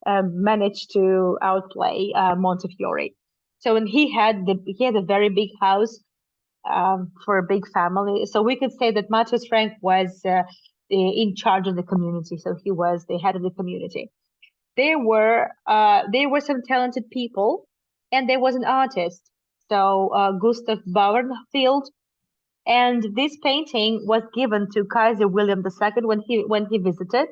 managed to outplay Montefiore. So when he had a very big house for a big family. So we could say that Matthias Frank was in charge of the community. So he was the head of the community. there were some talented people, and there was an artist. So Gustav Bauernfeld, and this painting was given to Kaiser William II when he visited.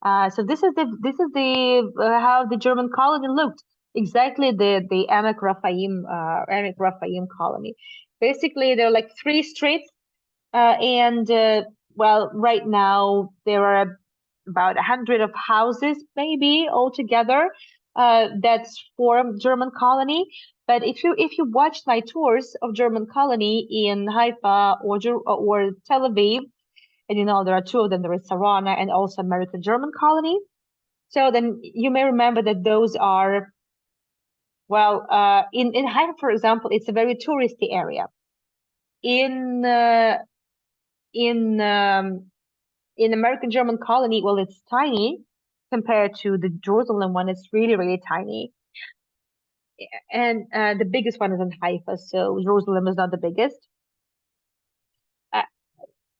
So this is the how the German colony looked. Exactly the Emek Raphaim colony. Basically, there are like three streets, and well, right now there are about 100 of houses, maybe altogether, that form German colony. But if you watch my tours of German colony in Haifa or Tel Aviv, and there are two of them. There is Sarana and also American German colony. So then you may remember that those are, well, in Haifa, for example, it's a very touristy area. In uh, in American German colony, well, it's tiny compared to the Jerusalem one. It's really, really tiny. And the biggest one is in Haifa, so Jerusalem is not the biggest. Uh,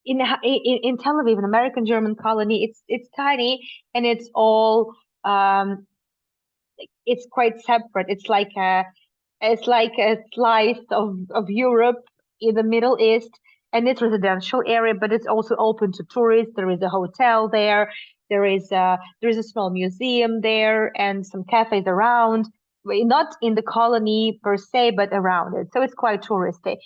in Tel Aviv, an American German colony, it's tiny, and it's all it's quite separate. It's like a slice of Europe in the Middle East, and it's residential area, but it's also open to tourists. There is a hotel there. There is a small museum there and some cafes around. Not in the colony per se, but around it. So it's quite touristy.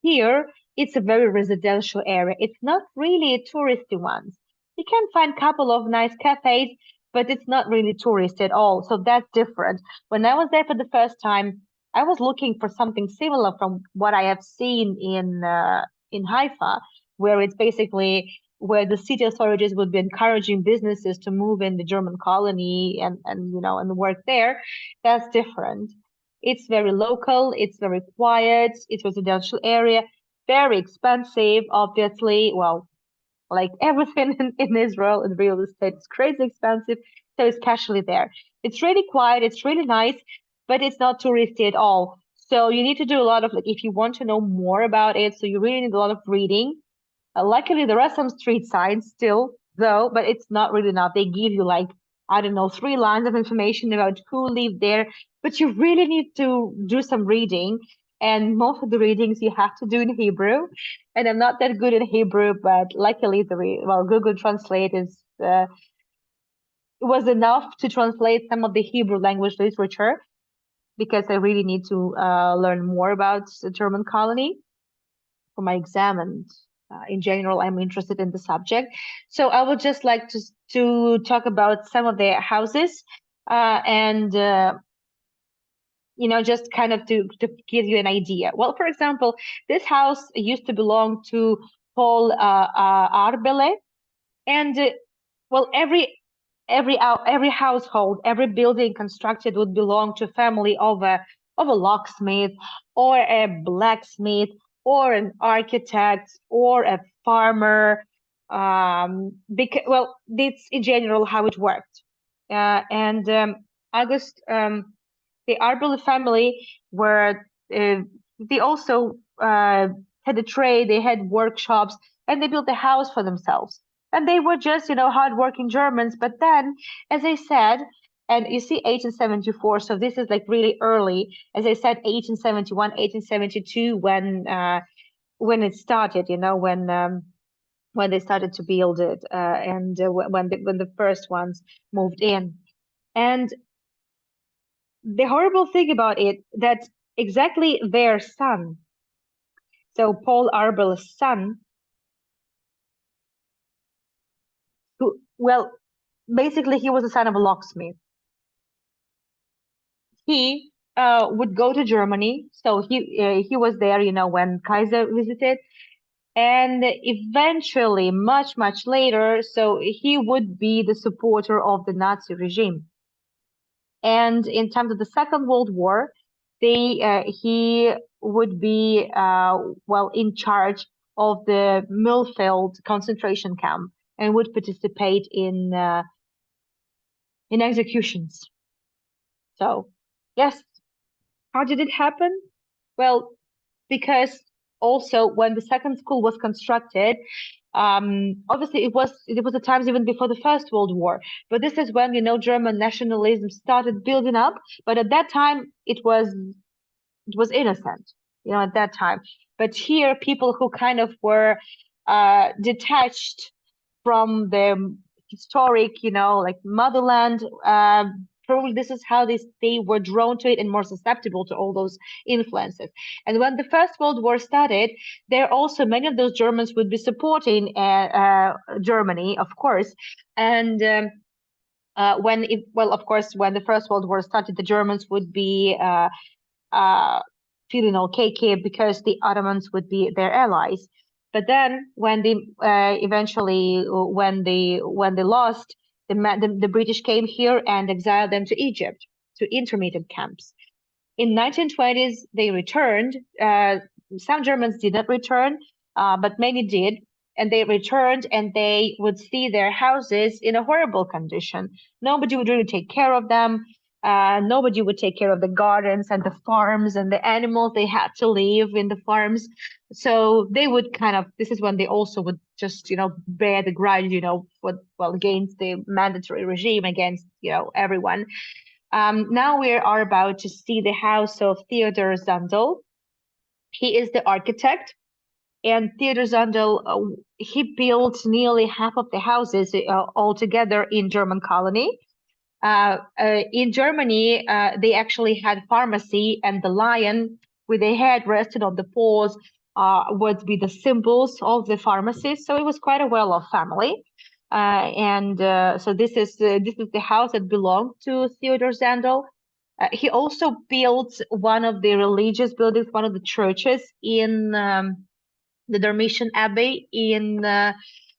Here, it's a very residential area. It's not really a touristy one. You can find a couple of nice cafes, but it's not really tourist at all. So that's different. When I was there for the first time, I was looking for something similar from what I have seen in Haifa, where it's basically where the city authorities would be encouraging businesses to move in the German colony and work there. That's different. It's very local, it's very quiet, it's residential area, very expensive, obviously. Well, like everything in Israel in real estate is crazy expensive, so it's casually there. It's really quiet, it's really nice, but it's not touristy at all. So you need to do a lot of, like, if you want to know more about it, so you really need a lot of reading. Luckily, there are some street signs still, though, but it's not really enough. They give you, like, I don't know, 3 lines of information about who lived there, but you really need to do some reading. And most of the readings you have to do in Hebrew. And I'm not that good in Hebrew, but luckily, Google Translate was enough to translate some of the Hebrew language literature, because I really need to learn more about the German colony for my exam, and in general, I'm interested in the subject. So I would just like to talk about some of their houses, and just kind of to give you an idea. Well, for example, this house used to belong to Paul Arbele, and well, every household, every building constructed would belong to a family of a locksmith or a blacksmith or an architect or a farmer. Because, well, that's in general how it worked. And August, the Arbel family were they also had a trade, they had workshops, and they built a house for themselves. And they were just, hardworking Germans. But then, as I said, and you see 1874, so this is like really early. As I said, 1871, 1872, when it started, when they started to build it, and when the first ones moved in. And the horrible thing about it, that exactly their son, so Paul Arbel's son, who, well, basically he was the son of a locksmith. He would go to Germany, so he was there, when Kaiser visited, and eventually, much much later, so he would be the supporter of the Nazi regime. And in terms of the Second World War, he would be well, in charge of the Mühlfeld concentration camp, and would participate in executions. So, yes, how did it happen? Well, because also when the second school was constructed, Obviously it was the times even before the First World War, but this is when German nationalism started building up. But at that time it was innocent, at that time. But here, people who kind of were detached from the historic, like motherland, probably this is how they were drawn to it and more susceptible to all those influences. And when the First World War started, there also many of those Germans would be supporting Germany, of course. And of course, when the First World War started, the Germans would be uh, feeling okay because the Ottomans would be their allies. But then, when they eventually, when they lost, the British came here and exiled them to Egypt, to intermediate camps. In 1920s, they returned. Some Germans did not return, but many did. And they returned and they would see their houses in a horrible condition. Nobody would really take care of them. Nobody would take care of the gardens and the farms and the animals. They had to live in the farms. So they would this is when they also would just, bear the grudge, against the mandatory regime, against, everyone. Now we are about to see the house of Theodor Zundel. He is the architect, and Theodor Zundel, he built nearly half of the houses altogether in German colony. In Germany, they actually had pharmacy, and the lion with the head rested on the paws would be the symbols of the pharmacies. So it was quite a well-off family. And so this is the house that belonged to Theodor Zandel. He also built one of the religious buildings, one of the churches in the Dormition Abbey in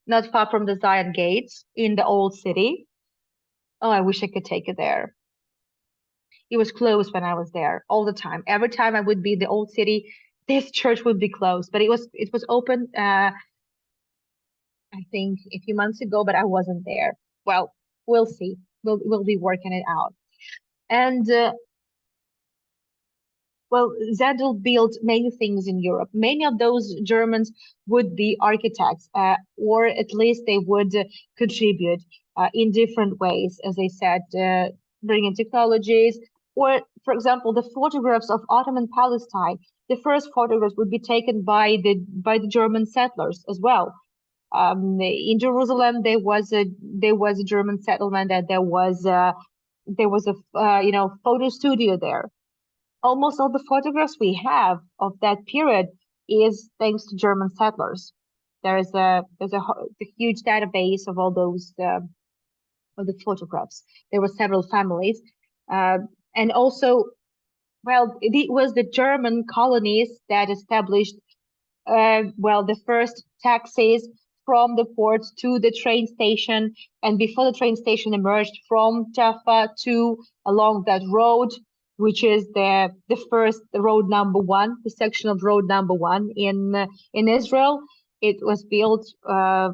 not far from the Zion Gates in the old city. Oh, I wish I could take it there. It was closed when I was there all the time. Every time I would be in the old city, this church would be closed, but it was open. I think a few months ago, but I wasn't there. Well, we'll see. We'll be working it out. And Zedel built many things in Europe. Many of those Germans would be architects, or at least they would contribute in different ways, as I said, bringing technologies. Or, for example, the photographs of Ottoman Palestine. The first photographs would be taken by the German settlers as well. In Jerusalem, there was a German settlement, and there was a photo studio there. Almost all the photographs we have of that period is thanks to German settlers. There's a huge database of all those of the photographs. There were several families, and also, it was the German colonies that established the first taxis from the port to the train station, and before the train station emerged from Jaffa to along that road, which is the road number one, the section of road number one in Israel. It was built by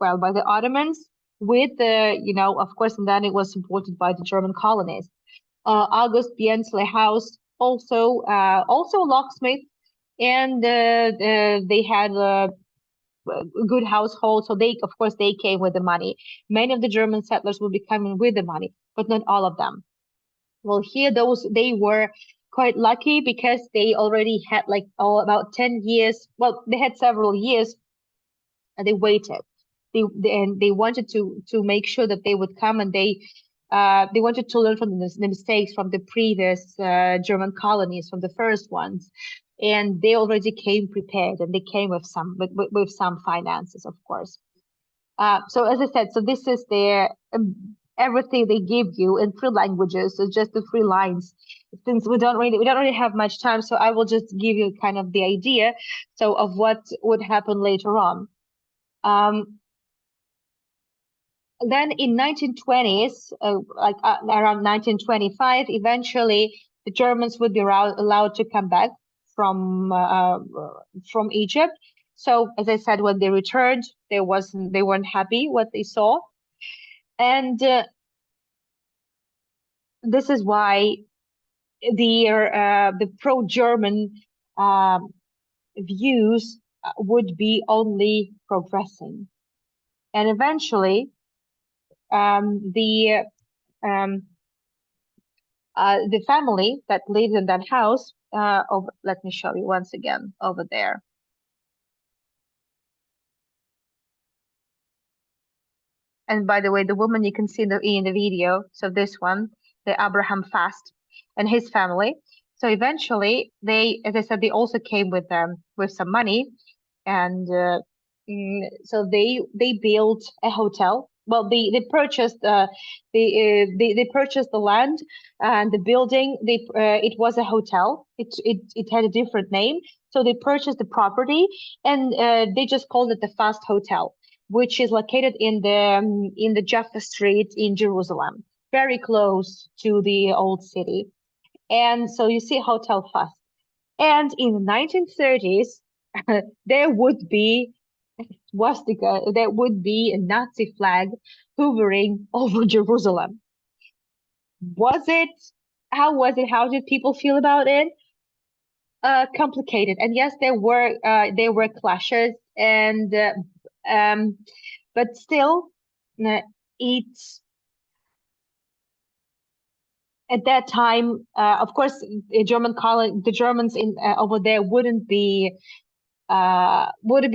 the Ottomans with of course, and then it was supported by the German colonies. August Bienzle House, also a locksmith, and they had a good household, so of course they came with the money. Many of the German settlers will be coming with the money, but not all of them. Well, here they were quite lucky because they already had about 10 years. Well, they had several years, and they waited. They wanted to make sure that they would come, and they wanted to learn from the mistakes from the previous German colonies, from the first ones, and they already came prepared, and they came with some finances, of course. So as I said, so this is everything they give you in 3 languages. So just the 3 lines. Since we don't really have much time, so I will just give you kind of the idea of what would happen later on. Then in 1920s, around 1925, eventually the Germans would be allowed to come back from Egypt. So as I said, when they returned, they weren't happy what they saw, and this is why the pro-German views would be only progressing. And eventually, the um, the family that lived in that house, let me show you once again over there. And by the way, the woman you can see in the video, so this one, the Abraham Fast and his family. So eventually, they, as I said, they also came with some money, and so they built a hotel. Well, they purchased they purchased the land and the building. It was a hotel. It had a different name. So they purchased the property and they just called it the Fast Hotel, which is located in the Jaffa Street in Jerusalem, very close to the old city. And so you see Hotel Fast. And in the 1930s, there would be swastika, there would be a Nazi flag hovering over Jerusalem. Was it? How was it? How did people feel about it? Complicated. And yes, there were clashes, and um, but still, it's at that time. Of course, the Germans in over there wouldn't be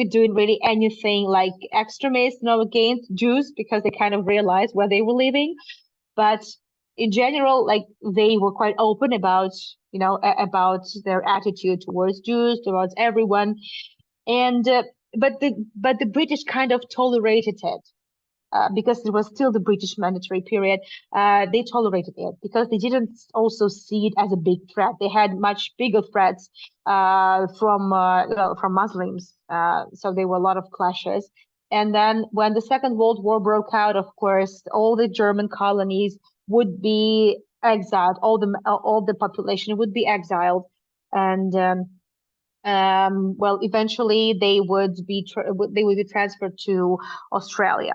doing really anything like extremist, against Jews because they kind of realized where they were living. But in general, like they were quite open about, about their attitude towards Jews, towards everyone. And but the British kind of tolerated it because it was still the British mandatory period. They tolerated it because they didn't also see it as a big threat. They had much bigger threats from Muslims. So there were a lot of clashes. And then when the Second World War broke out, of course, all the German colonies would be exiled. All the population would be exiled, and well, eventually they would be transferred to Australia.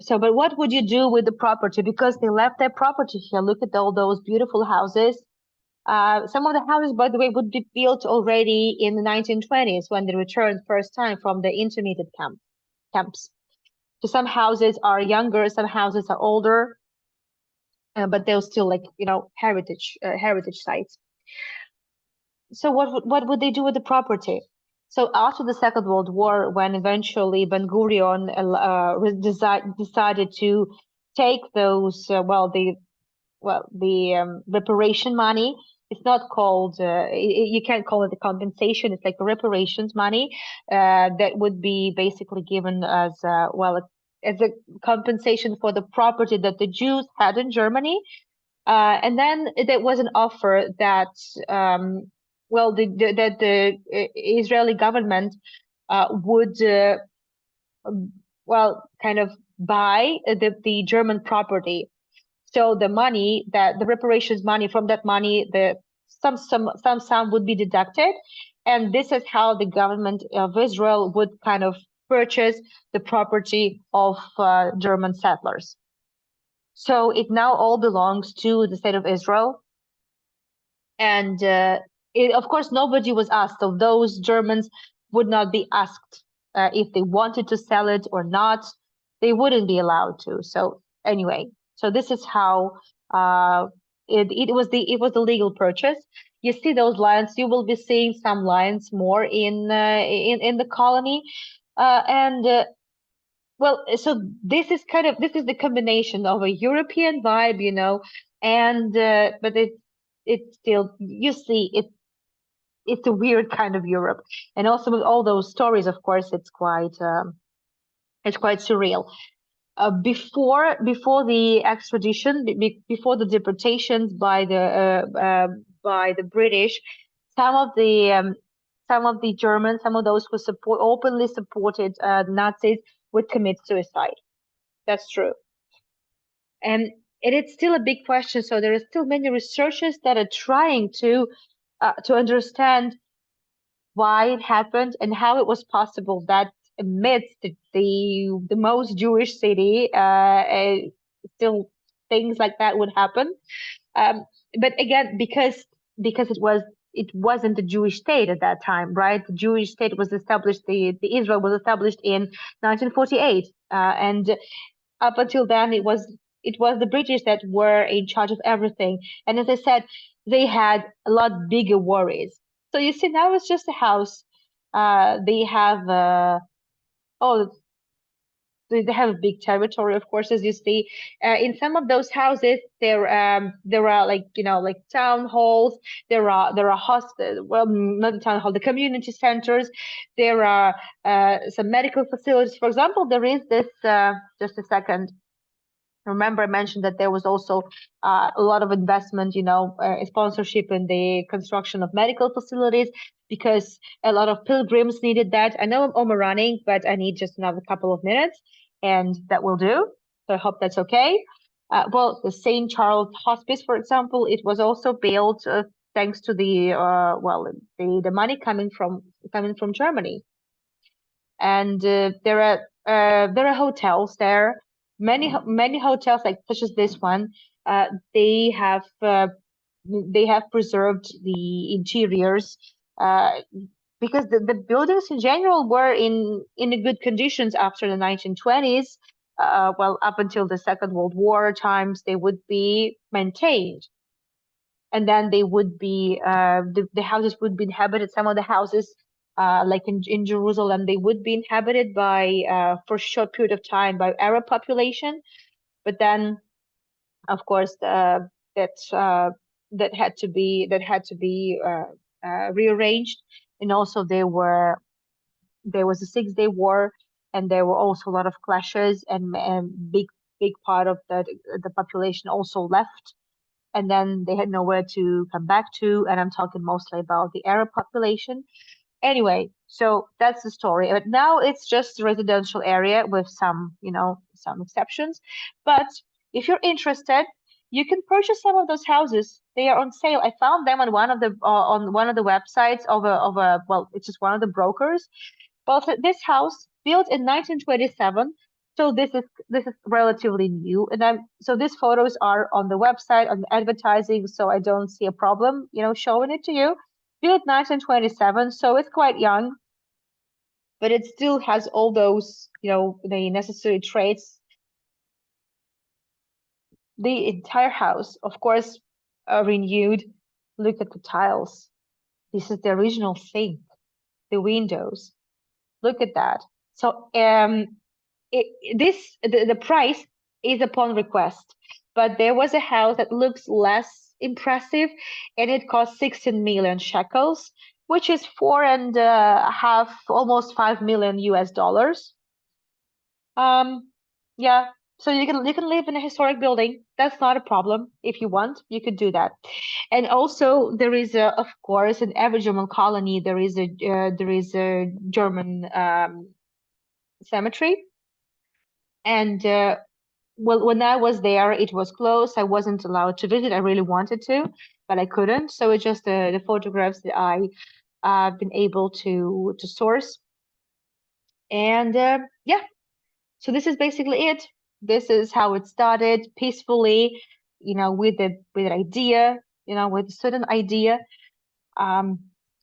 So, but what would you do with the property? Because they left their property here. Look at all those beautiful houses. Some of the houses, by the way, would be built already in the 1920s when they returned first time from the intermediate camps. So some houses are younger, some houses are older, but they're still like, heritage sites. So what would they do with the property? So after the Second World War, when eventually Ben Gurion decided to take those, the reparation money. It's not called, you can't call it a compensation. It's like reparations money that would be basically given as as a compensation for the property that the Jews had in Germany. And then there was an offer that that the Israeli government would kind of buy the German property. So the money that the reparations money from that money, some sum would be deducted, and this is how the government of Israel would kind of purchase the property of German settlers. So it now all belongs to the state of Israel, and of course nobody was asked. So those Germans would not be asked if they wanted to sell it or not. They wouldn't be allowed to. So anyway. So this is how it was the legal purchase. You see those lions. You will be seeing some lions more in the colony, so this is the combination of a European vibe, and but it's still, you see it's a weird kind of Europe, and also with all those stories, of course, it's quite surreal. Before the extradition, before the deportations by the British, some of the Germans, some of those who openly supported Nazis would commit suicide. That's true, and it's still a big question. So there are still many researchers that are trying to understand why it happened and how it was possible that amidst the most Jewish city, still things like that would happen. But again, because it wasn't a Jewish state at that time, right? The Jewish state was established, the Israel was established in 1948, and up until then it was the British that were in charge of everything. And as I said, they had a lot bigger worries. So you see, now it's just a house. They have oh, they have a big territory, of course, as you see. In some of those houses, there are, like, like town halls. There are hospitals. Well, not the town hall, the community centers. There are some medical facilities. For example, there is this. Just a second. Remember, I mentioned that there was also a lot of investment, sponsorship in the construction of medical facilities, because a lot of pilgrims needed that. I know I'm overrunning, but I need just another couple of minutes, and that will do. So I hope that's okay. Well, the St. Charles Hospice, for example, it was also built thanks to the money coming from Germany. And there are hotels there, many hotels, like such as this one. uh, they have uh, they have preserved the interiors, uh, because the buildings in general were in a good conditions after the 1920s. Well, up until the Second World War times, they would be maintained, and then they would be the houses would be inhabited. Some of the houses, like in Jerusalem, they would be inhabited by for a short period of time by Arab population, but then, of course, that had to be rearranged. And also there was a 6 Day War, and there were also a lot of clashes, and big part of the population also left, and then they had nowhere to come back to. And I'm talking mostly about the Arab population. Anyway, so that's the story. But now it's just a residential area with some exceptions. But if you're interested, you can purchase some of those houses. They are on sale. I found them on one of the websites of a well, it's just one of the brokers. Well, so this house built in 1927, so this is relatively new, and so these photos are on the website, on the advertising, so I don't see a problem, showing it to you. Built 1927, so it's quite young, but it still has all those, the necessary traits. The entire house, of course, renewed. Look at the tiles. This is the original sink, the windows. Look at that. So the price is upon request, but there was a house that looks less impressive, and it cost 16 million shekels, which is four and a half, almost 5 million US dollars. Yeah, so you can live in a historic building. That's not a problem. If you want, you could do that. And also, there is of course, in every German colony, there is a German cemetery. And well, when I was there, it was closed. I wasn't allowed to visit. I really wanted to, but I couldn't. So it's just the photographs that I've been able to source. And yeah, so this is basically it. This is how it started peacefully, with an idea, with a certain idea, um,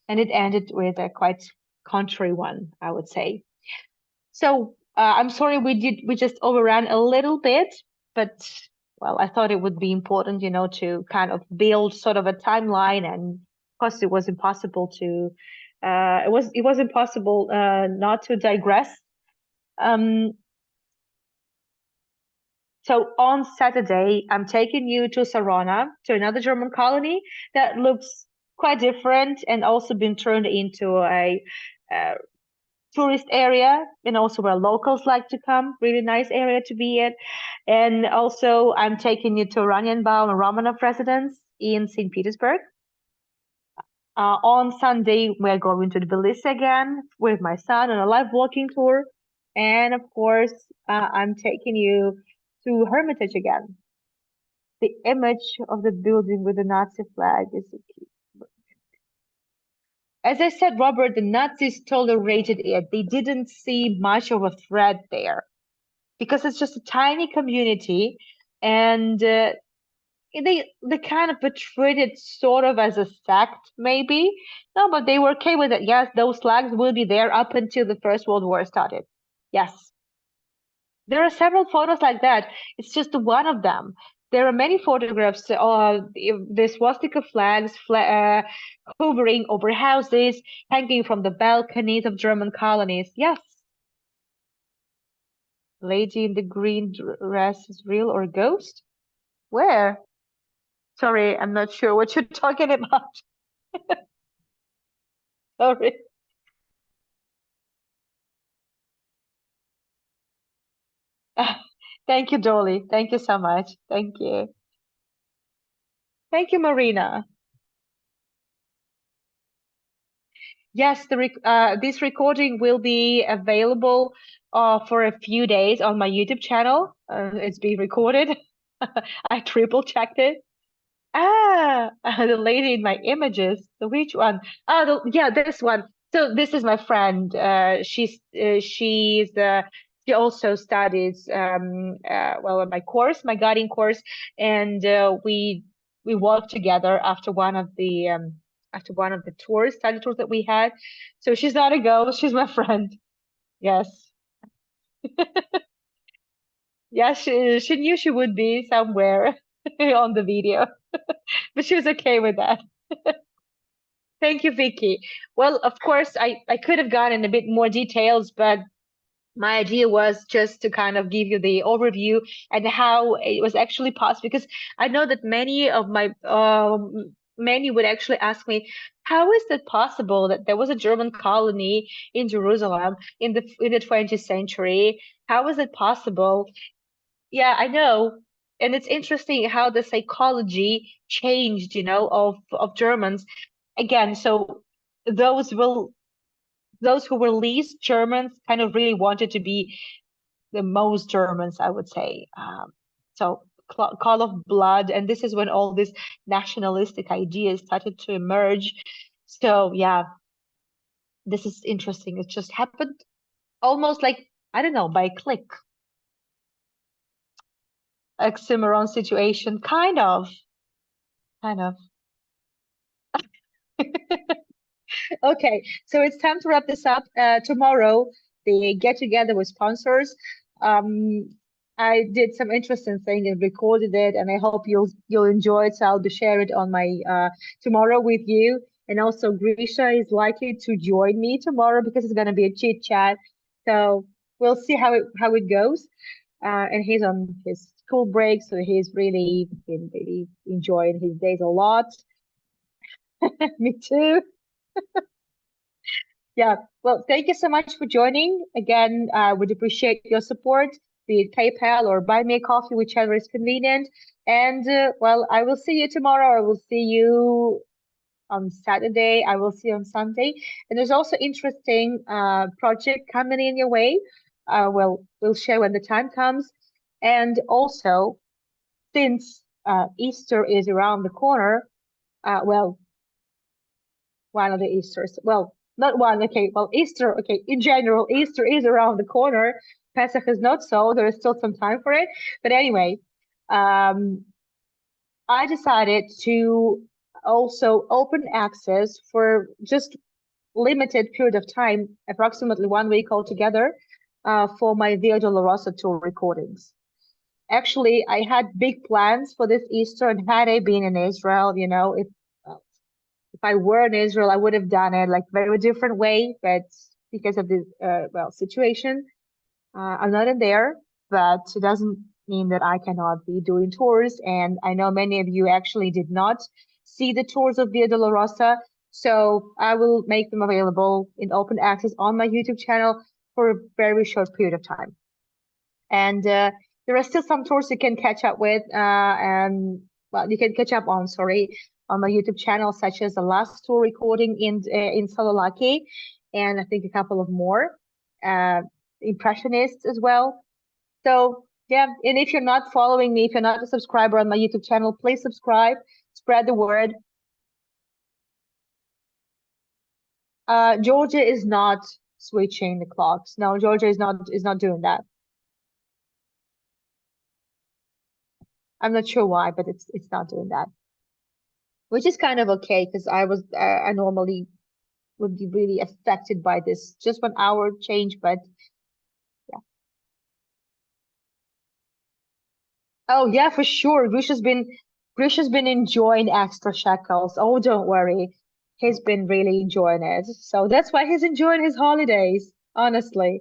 and it ended with a quite contrary one, I would say. So I'm sorry we just overran a little bit, but well, I thought it would be important, to kind of build sort of a timeline, and of course it was impossible not to digress. Um, so on Saturday, I'm taking you to Sarona, to another German colony that looks quite different, and also been turned into a tourist area, and also where locals like to come. Really nice area to be at. And also, I'm taking you to Oranienbaum and Romanov residence in St. Petersburg. On Sunday, we're going to Tbilisi again with my son on a live walking tour. And of course, I'm taking you to Hermitage again. The image of the building with the Nazi flag is the key. As I said, Robert, the Nazis tolerated it. They didn't see much of a threat there, because it's just a tiny community, and they kind of portrayed it sort of as a sect, maybe. No, but they were okay with it. Yes, those flags will be there up until the First World War started. Yes. There are several photos like that. It's just one of them. There are many photographs of the swastika flags hovering over houses, hanging from the balconies of German colonies. Yes, lady in the green dress is real or ghost? Where? Sorry, I'm not sure what you're talking about. Sorry. Thank you, Dolly. Thank you so much. Thank you. Thank you, Marina. Yes, this recording will be available for a few days on my YouTube channel. It's being recorded. I triple checked it. Ah, the lady in my images. So which one? Ah, yeah, this one. So this is my friend. She also studies well in my course, my guiding course, and we worked together after one of the study tours that we had. So she's not a ghost, she's my friend. Yes. Yeah, she knew she would be somewhere on the video, but she was okay with that. Thank you, Vicky. Well, of course, I could have gone in a bit more details, but my idea was just to kind of give you the overview and how it was actually possible. Because I know that many would actually ask me, how is it possible that there was a German colony in Jerusalem in the 20th century? How is it possible? Yeah, I know. And it's interesting how the psychology changed, of Germans again. So those will those who were least Germans kind of really wanted to be the most Germans, I would say. So call of blood, and this is when all these nationalistic ideas started to emerge. So yeah, this is interesting. It just happened almost like, I don't know, by click. Oxymoron situation, kind of. Okay, so it's time to wrap this up. Tomorrow, the get together with sponsors. Um, I did some interesting thing and recorded it, and I hope you'll enjoy it. So I'll be share it on my tomorrow with you. And also, Grisha is likely to join me tomorrow because it's going to be a chit chat. So we'll see how it goes. And he's on his school break, so he's really been really enjoying his days a lot. Me too. Yeah, well, thank you so much for joining. Again, would appreciate your support, be it PayPal or buy me a coffee, whichever is convenient. And well, I will see you tomorrow. I will see you on Saturday. I will see you on Sunday. And there's also interesting project coming in your way. We'll share when the time comes. And also, since Easter is around the corner, well, one of the Easters. Well, not one. Okay. Well, Easter. Okay. In general, Easter is around the corner. Pesach is not so. There is still some time for it. But anyway, um, I decided to also open access for just limited period of time, approximately 1 week altogether, for my Via Dolorosa tour recordings. Actually, I had big plans for this Easter, and had I been in Israel, if I were in Israel, I would have done it like very different way, but because of the situation, I'm not in there. But it doesn't mean that I cannot be doing tours. And I know many of you actually did not see the tours of Via Dolorosa, so I will make them available in open access on my YouTube channel for a very short period of time. And there are still some tours you can catch up with, and well, you can catch up on, sorry, on my YouTube channel, such as the last tour recording in Saloniki, and I think a couple of more uh, impressionists as well. So yeah, and if you're not following me, if you're not a subscriber on my YouTube channel, please subscribe, spread the word. Georgia is not switching the clocks. No, Georgia is not doing that. I'm not sure why, but it's not doing that, which is kind of okay because I normally would be really affected by this just 1 hour change, but yeah. Oh yeah, for sure. Grisha's been enjoying extra shekels. Oh, don't worry. He's been really enjoying it. So that's why he's enjoying his holidays, honestly.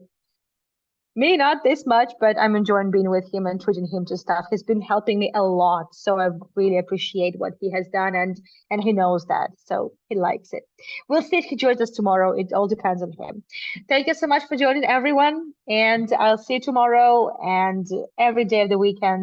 Me, not this much, but I'm enjoying being with him and treating him to stuff. He's been helping me a lot, so I really appreciate what he has done, and he knows that, so he likes it. We'll see if he joins us tomorrow. It all depends on him. Thank you so much for joining, everyone, and I'll see you tomorrow and every day of the weekend.